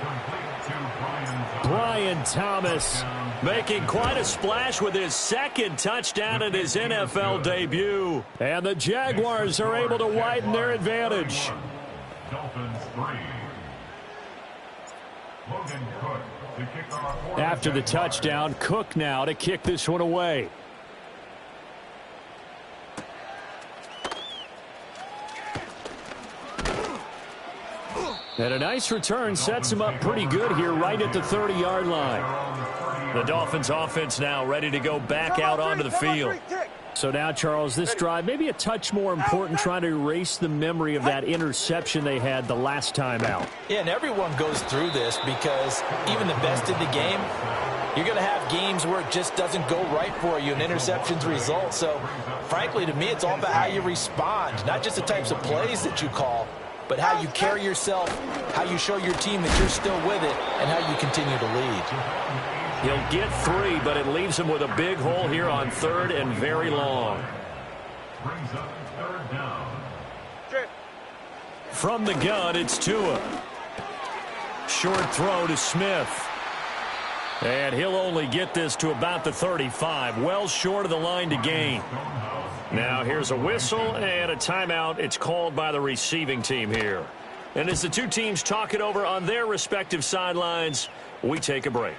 Brian Thomas making quite a splash with his 2nd touchdown in his NFL debut. And the Jaguars are able to widen their advantage. Dolphins 3. Logan Cook After the touchdown, Cook now to kick this one away. And a nice return sets him up pretty good here right at the 30-yard line. The Dolphins offense now ready to go back out onto the field. So now, Charles, this drive maybe a touch more important, trying to erase the memory of that interception they had the last time out. Yeah, and everyone goes through this because even the best in the game, you're going to have games where it just doesn't go right for you and interceptions result. So, frankly, to me, it's all about how you respond, not just the types of plays that you call, but how you carry yourself, how you show your team that you're still with it, and how you continue to lead. He'll get 3, but it leaves him with a big hole here on 3rd and very long. Brings up 3rd down. From the gun, it's Tua. Short throw to Smith. And he'll only get this to about the 35, well short of the line to gain. Now here's a whistle and a timeout. It's called by the receiving team here. And as the two teams talk it over on their respective sidelines, we take a break.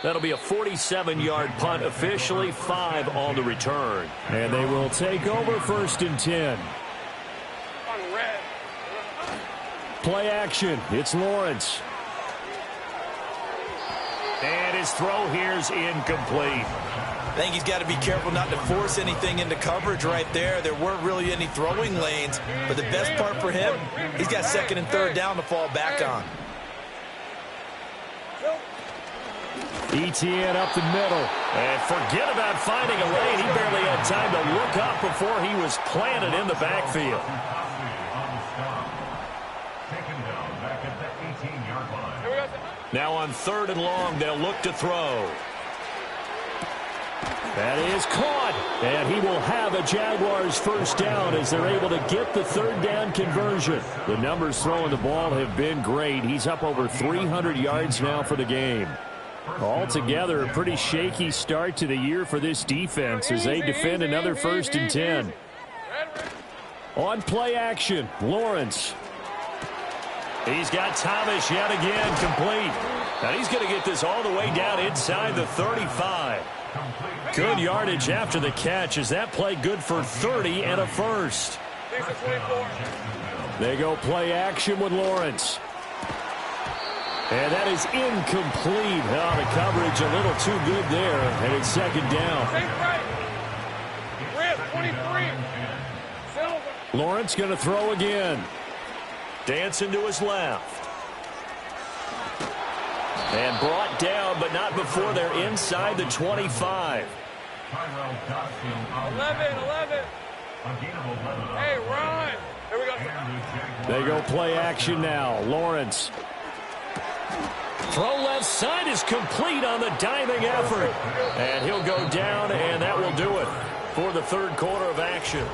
That'll be a 47-yard punt, officially 5 on the return. And they will take over 1st and 10. Play action. It's Lawrence. And his throw here's incomplete. I think he's got to be careful not to force anything into coverage right there. There weren't really any throwing lanes, but the best part for him, he's got 2nd and 3rd down to fall back on. ETN up the middle. And forget about finding a lane. He barely had time to look up before he was planted in the backfield. Now on 3rd and long, they'll look to throw. That is caught, and he will have a Jaguars 1st down as they're able to get the 3rd down conversion. The numbers throwing the ball have been great. He's up over 300 yards now for the game. Altogether, a pretty shaky start to the year for this defense as they defend another 1st and 10. On play action, Lawrence. He's got Thomas yet again complete. And he's going to get this all the way down inside the 35. Good yardage after the catch. Is that play good for 30 and a 1st? They go play action with Lawrence. And that is incomplete. Oh, the coverage a little too good there. And it's 2nd down. Lawrence going to throw again. Dancing to his left. And brought down, but not before they're inside the 25. 11. Hey, run. Here we go. They go play action now. Lawrence. Throw left side is complete on the diving effort. And he'll go down, and that will do it for the 3rd quarter of action.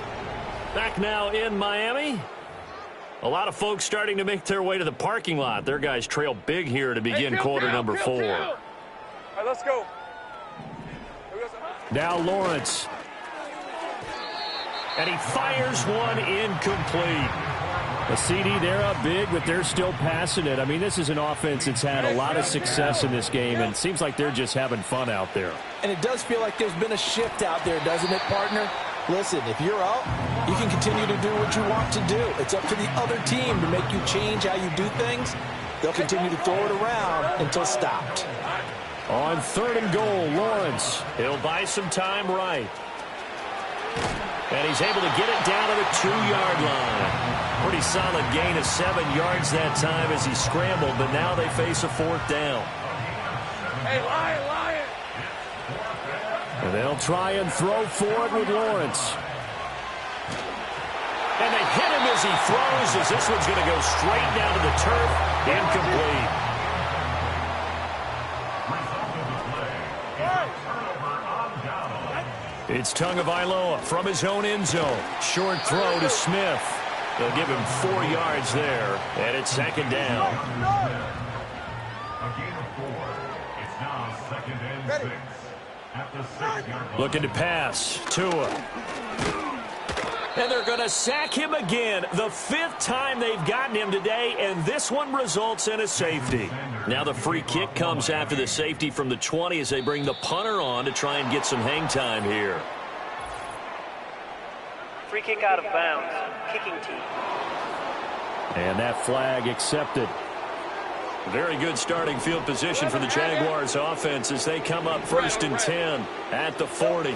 Back now in Miami. A lot of folks starting to make their way to the parking lot. Their guys trail big here to begin quarter number 4. All right, let's go. Now Lawrence. And he fires one incomplete. A CD, they're up big, but they're still passing it. I mean, this is an offense that's had a lot of success in this game, and it seems like they're just having fun out there. And it does feel like there's been a shift out there, doesn't it, partner? Listen, if you're out, you can continue to do what you want to do. It's up to the other team to make you change how you do things. They'll continue to throw it around until stopped. On 3rd and goal, Lawrence. He'll buy some time right. And he's able to get it down to the 2-yard line. Pretty solid gain of 7 yards that time as he scrambled, but now they face a 4th down. Hey, Lion. And they'll try and throw for it with Lawrence. And they hit him as he throws, as this one's going to go straight down to the turf. Incomplete. It's Tagovailoa from his own end zone. Short throw to Smith. They'll give him 4 yards there, and it's 2nd down. A gain of 4. It's now 2nd and 6. Looking to pass. Tua. And they're going to sack him again. The 5th time they've gotten him today, and this one results in a safety. Now the free kick comes after the safety from the 20 as they bring the punter on to try and get some hang time here. Free kick out of bounds. Kicking team. And that flag accepted. Very good starting field position for the Jaguars offense as they come up 1st and 10 at the 40.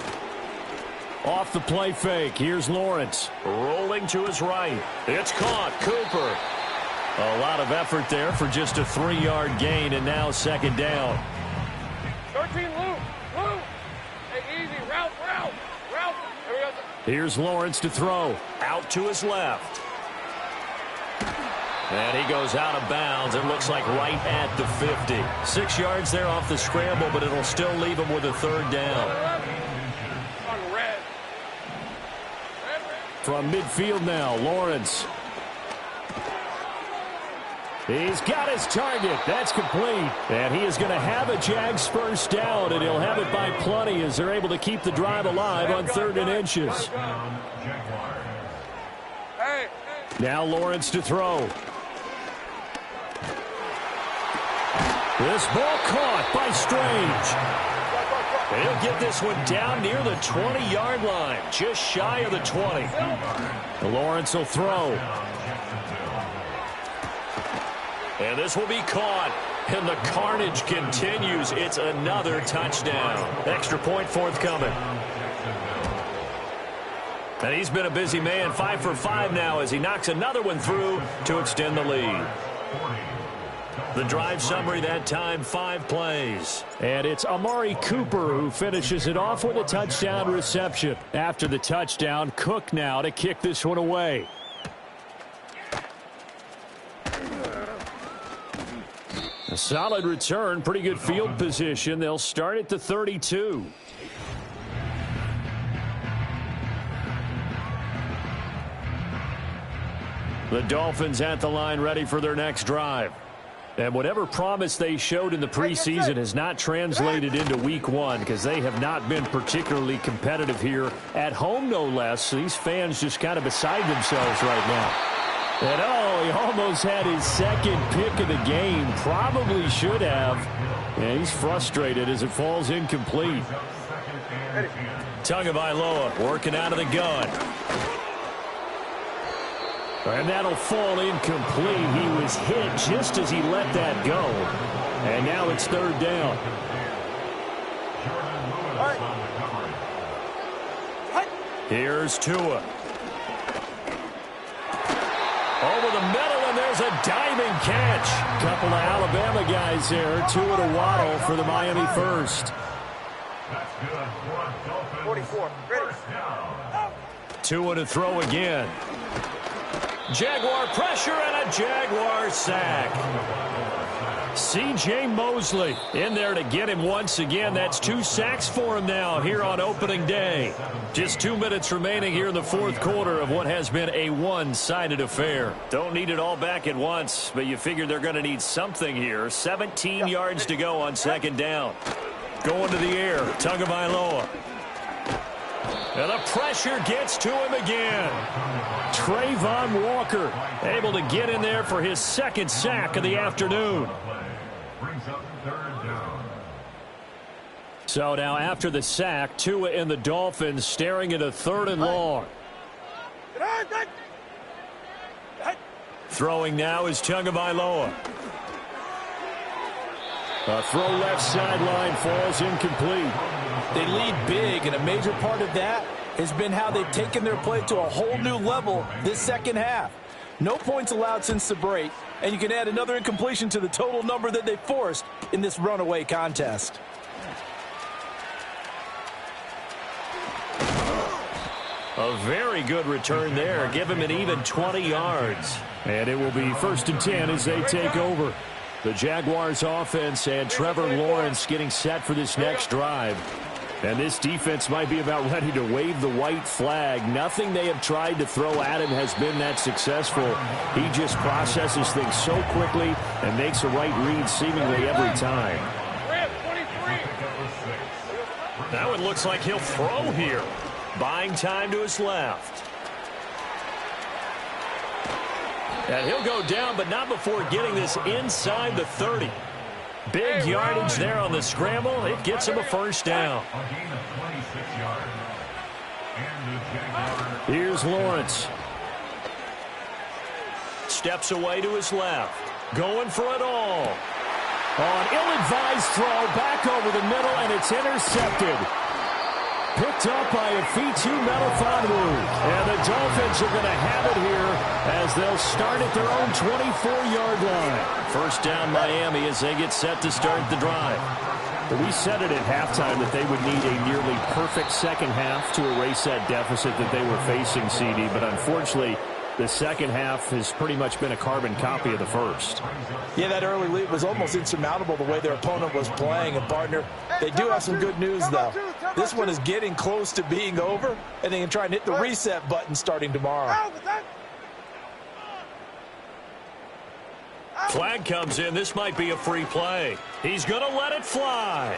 Off the play fake, here's Lawrence. Rolling to his right. It's caught. Cooper. A lot of effort there for just a 3-yard gain, and now 2nd down. 13 loop. Hey, easy. Route. Here we go. Here's Lawrence to throw. Out to his left. And he goes out of bounds. It looks like right at the 50. 6 yards there off the scramble, but it'll still leave him with a 3rd down. From midfield now, Lawrence. He's got his target. That's complete. And he is going to have a Jags first down, and he'll have it by plenty as they're able to keep the drive alive on 3rd and inches. Now Lawrence to throw. This ball caught by Strange. He'll get this one down near the 20-yard line, just shy of the 20. Lawrence will throw. And this will be caught. And the carnage continues. It's another touchdown. Extra point forthcoming. And he's been a busy man, 5 for 5 now as he knocks another one through to extend the lead. The drive summary that time, 5 plays. And it's Amari Cooper who finishes it off with a touchdown reception. After the touchdown, Cook now to kick this one away. A solid return, pretty good field position. They'll start at the 32. The Dolphins at the line ready for their next drive. And whatever promise they showed in the preseason has not translated into week 1 because they have not been particularly competitive here at home, no less. So these fans just kind of beside themselves right now. And, he almost had his 2nd pick of the game. Probably should have. And he's frustrated as it falls incomplete. Tagovailoa working out of the gun. And that'll fall incomplete. He was hit just as he let that go. And now it's 3rd down. Here's Tua. Over the middle, and there's a diving catch. Couple of Alabama guys there. Tua to Waddle for the Miami first. 44. Ready. Tua to throw again. Jaguar pressure and a Jaguar sack. C.J. Mosley in there to get him once again. That's 2 sacks for him now here on opening day. Just 2 minutes remaining here in the 4th quarter of what has been a one-sided affair. Don't need it all back at once, but you figure they're going to need something here. 17 yards to go on 2nd down. Going to the air, Tagovailoa. And the pressure gets to him again. Trayvon Walker able to get in there for his 2nd sack of the afternoon. So now after the sack, Tua and the Dolphins staring at a 3rd and long. Throwing now is Tagovailoa. A throw left sideline falls incomplete. They lead big, and a major part of that has been how they've taken their play to a whole new level this 2nd half. No points allowed since the break, and you can add another incompletion to the total number that they forced in this runaway contest. A very good return there. Give him an even 20 yards. And it will be 1st and 10 as they take over. The Jaguars offense and Trevor Lawrence getting set for this next drive. And this defense might be about ready to wave the white flag. Nothing they have tried to throw at him has been that successful. He just processes things so quickly and makes a right read seemingly every time. That one looks like he'll throw here. Buying time to his left. And he'll go down, but not before getting this inside the 30. Big yardage there on the scramble. It gets him a first down. A gain of 26 yards. And the Jaguars. Here's Lawrence. Steps away to his left. Going for it all. On ill-advised throw, back over the middle, and it's intercepted. Picked up by Afitu Melifonwu. And the Dolphins are going to have it here as they'll start at their own 24-yard line. First down Miami as they get set to start the drive. We said it at halftime that they would need a nearly perfect second half to erase that deficit that they were facing, CD. But unfortunately, the second half has pretty much been a carbon copy of the first. Yeah, that early lead was almost insurmountable the way their opponent was playing. And, partner, they do have some good news, though. This one is getting close to being over, and they can try and hit the reset button starting tomorrow. Flag comes in. This might be a free play. He's going to let it fly.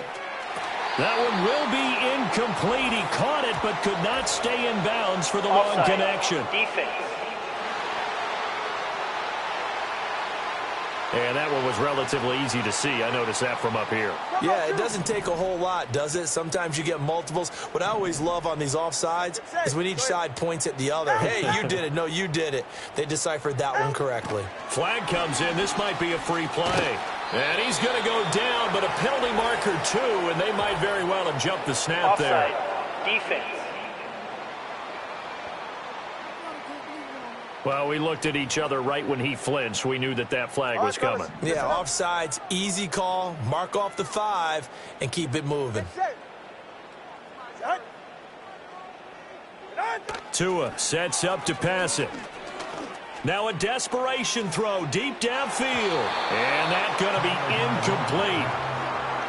That one will be incomplete. He caught it but could not stay in bounds for the long connection. Defense. And that one was relatively easy to see. I noticed that from up here. Yeah, it doesn't take a whole lot, does it? Sometimes you get multiples. What I always love on these offsides is when each side points at the other. Hey, you did it. No, you did it. They deciphered that one correctly. Flag comes in. This might be a free play. And he's going to go down, but a penalty marker too, and they might very well have jumped the snap Offside. there. Defense. Well, we looked at each other right when he flinched. We knew that that flag was coming. Yeah, offsides, easy call, mark off the 5, and keep it moving. Tua sets up to pass it. Now a desperation throw deep downfield. And that's going to be incomplete.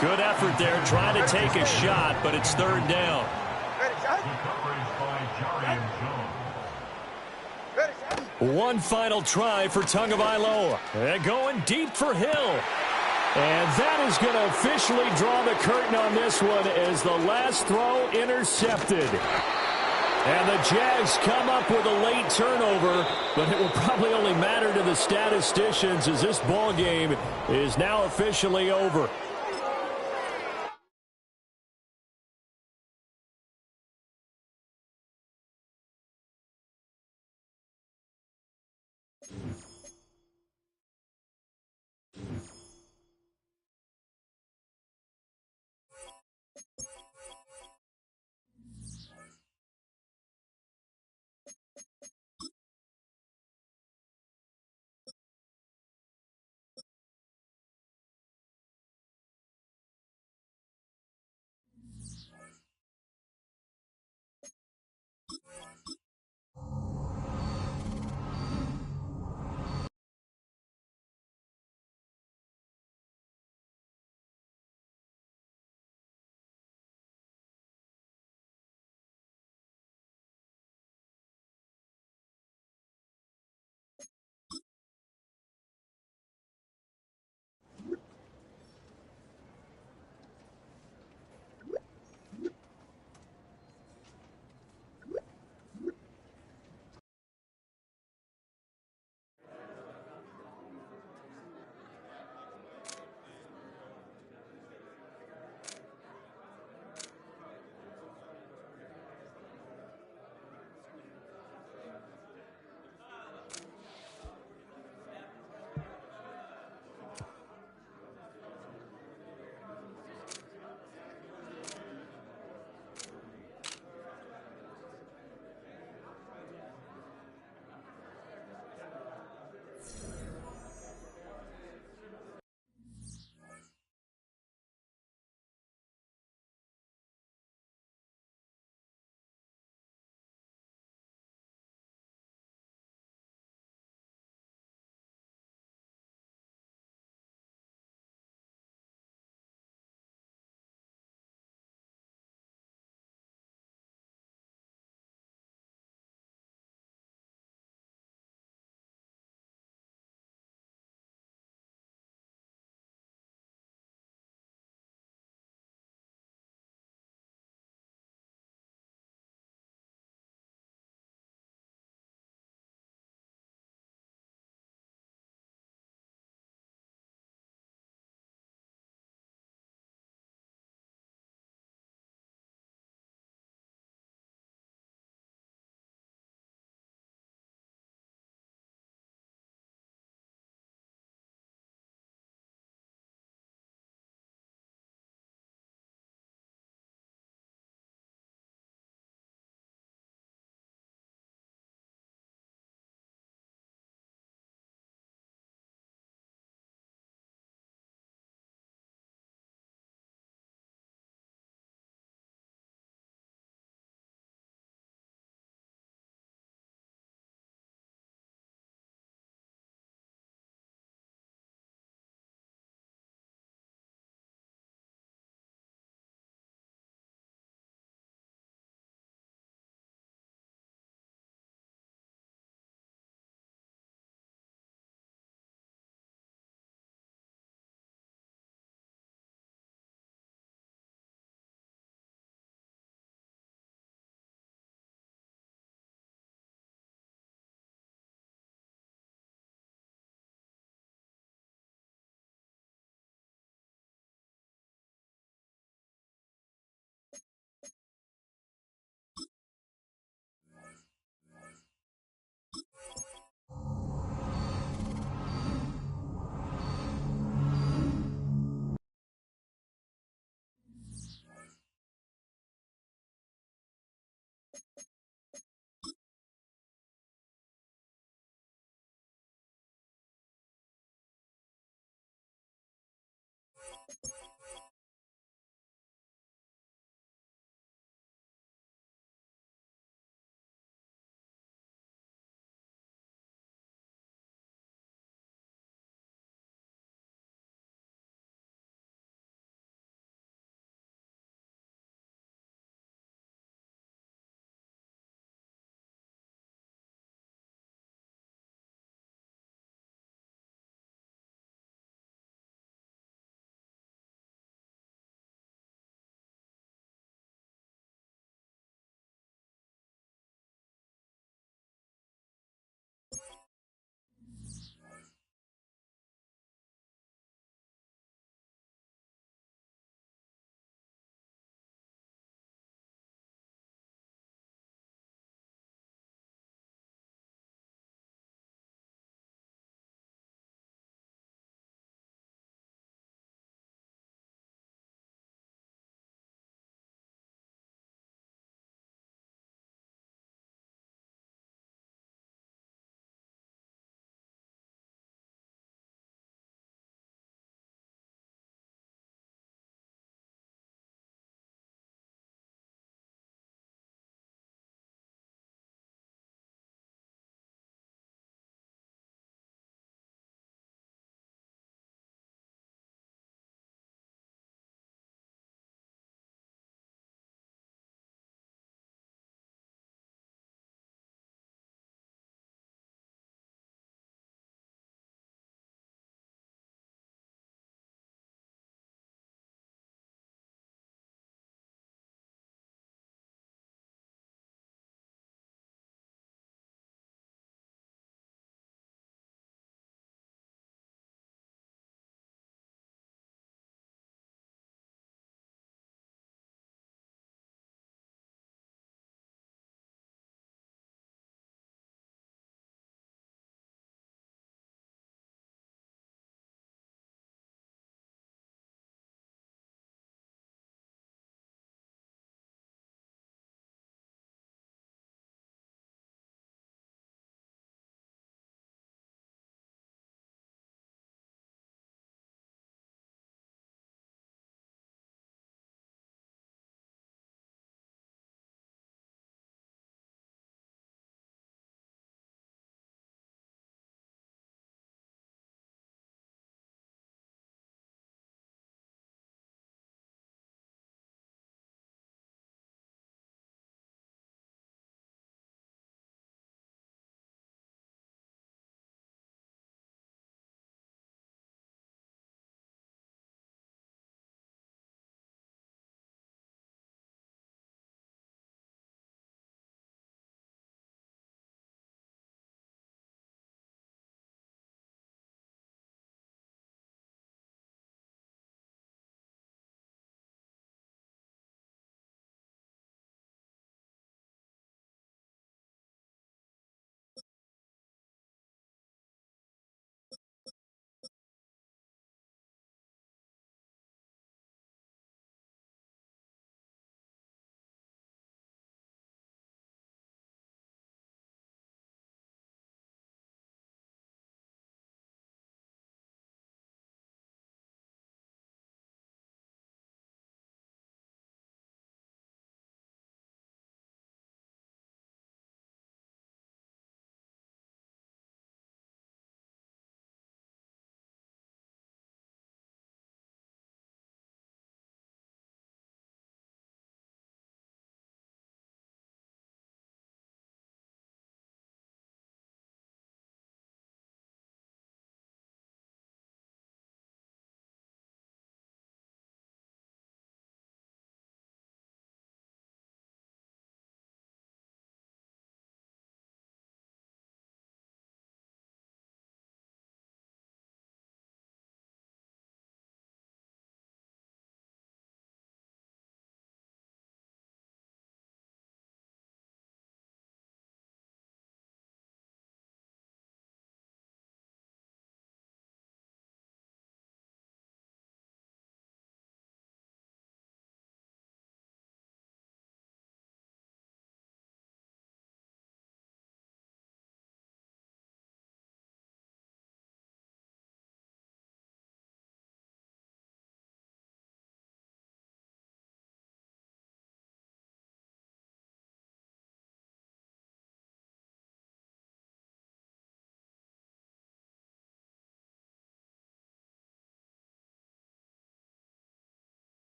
Good effort there trying to take a shot, but it's third down. One final try for Tagovailoa. And going deep for Hill. And that is going to officially draw the curtain on this one as the last throw intercepted. And the Jags come up with a late turnover, but it will probably only matter to the statisticians as this ball game is now officially over.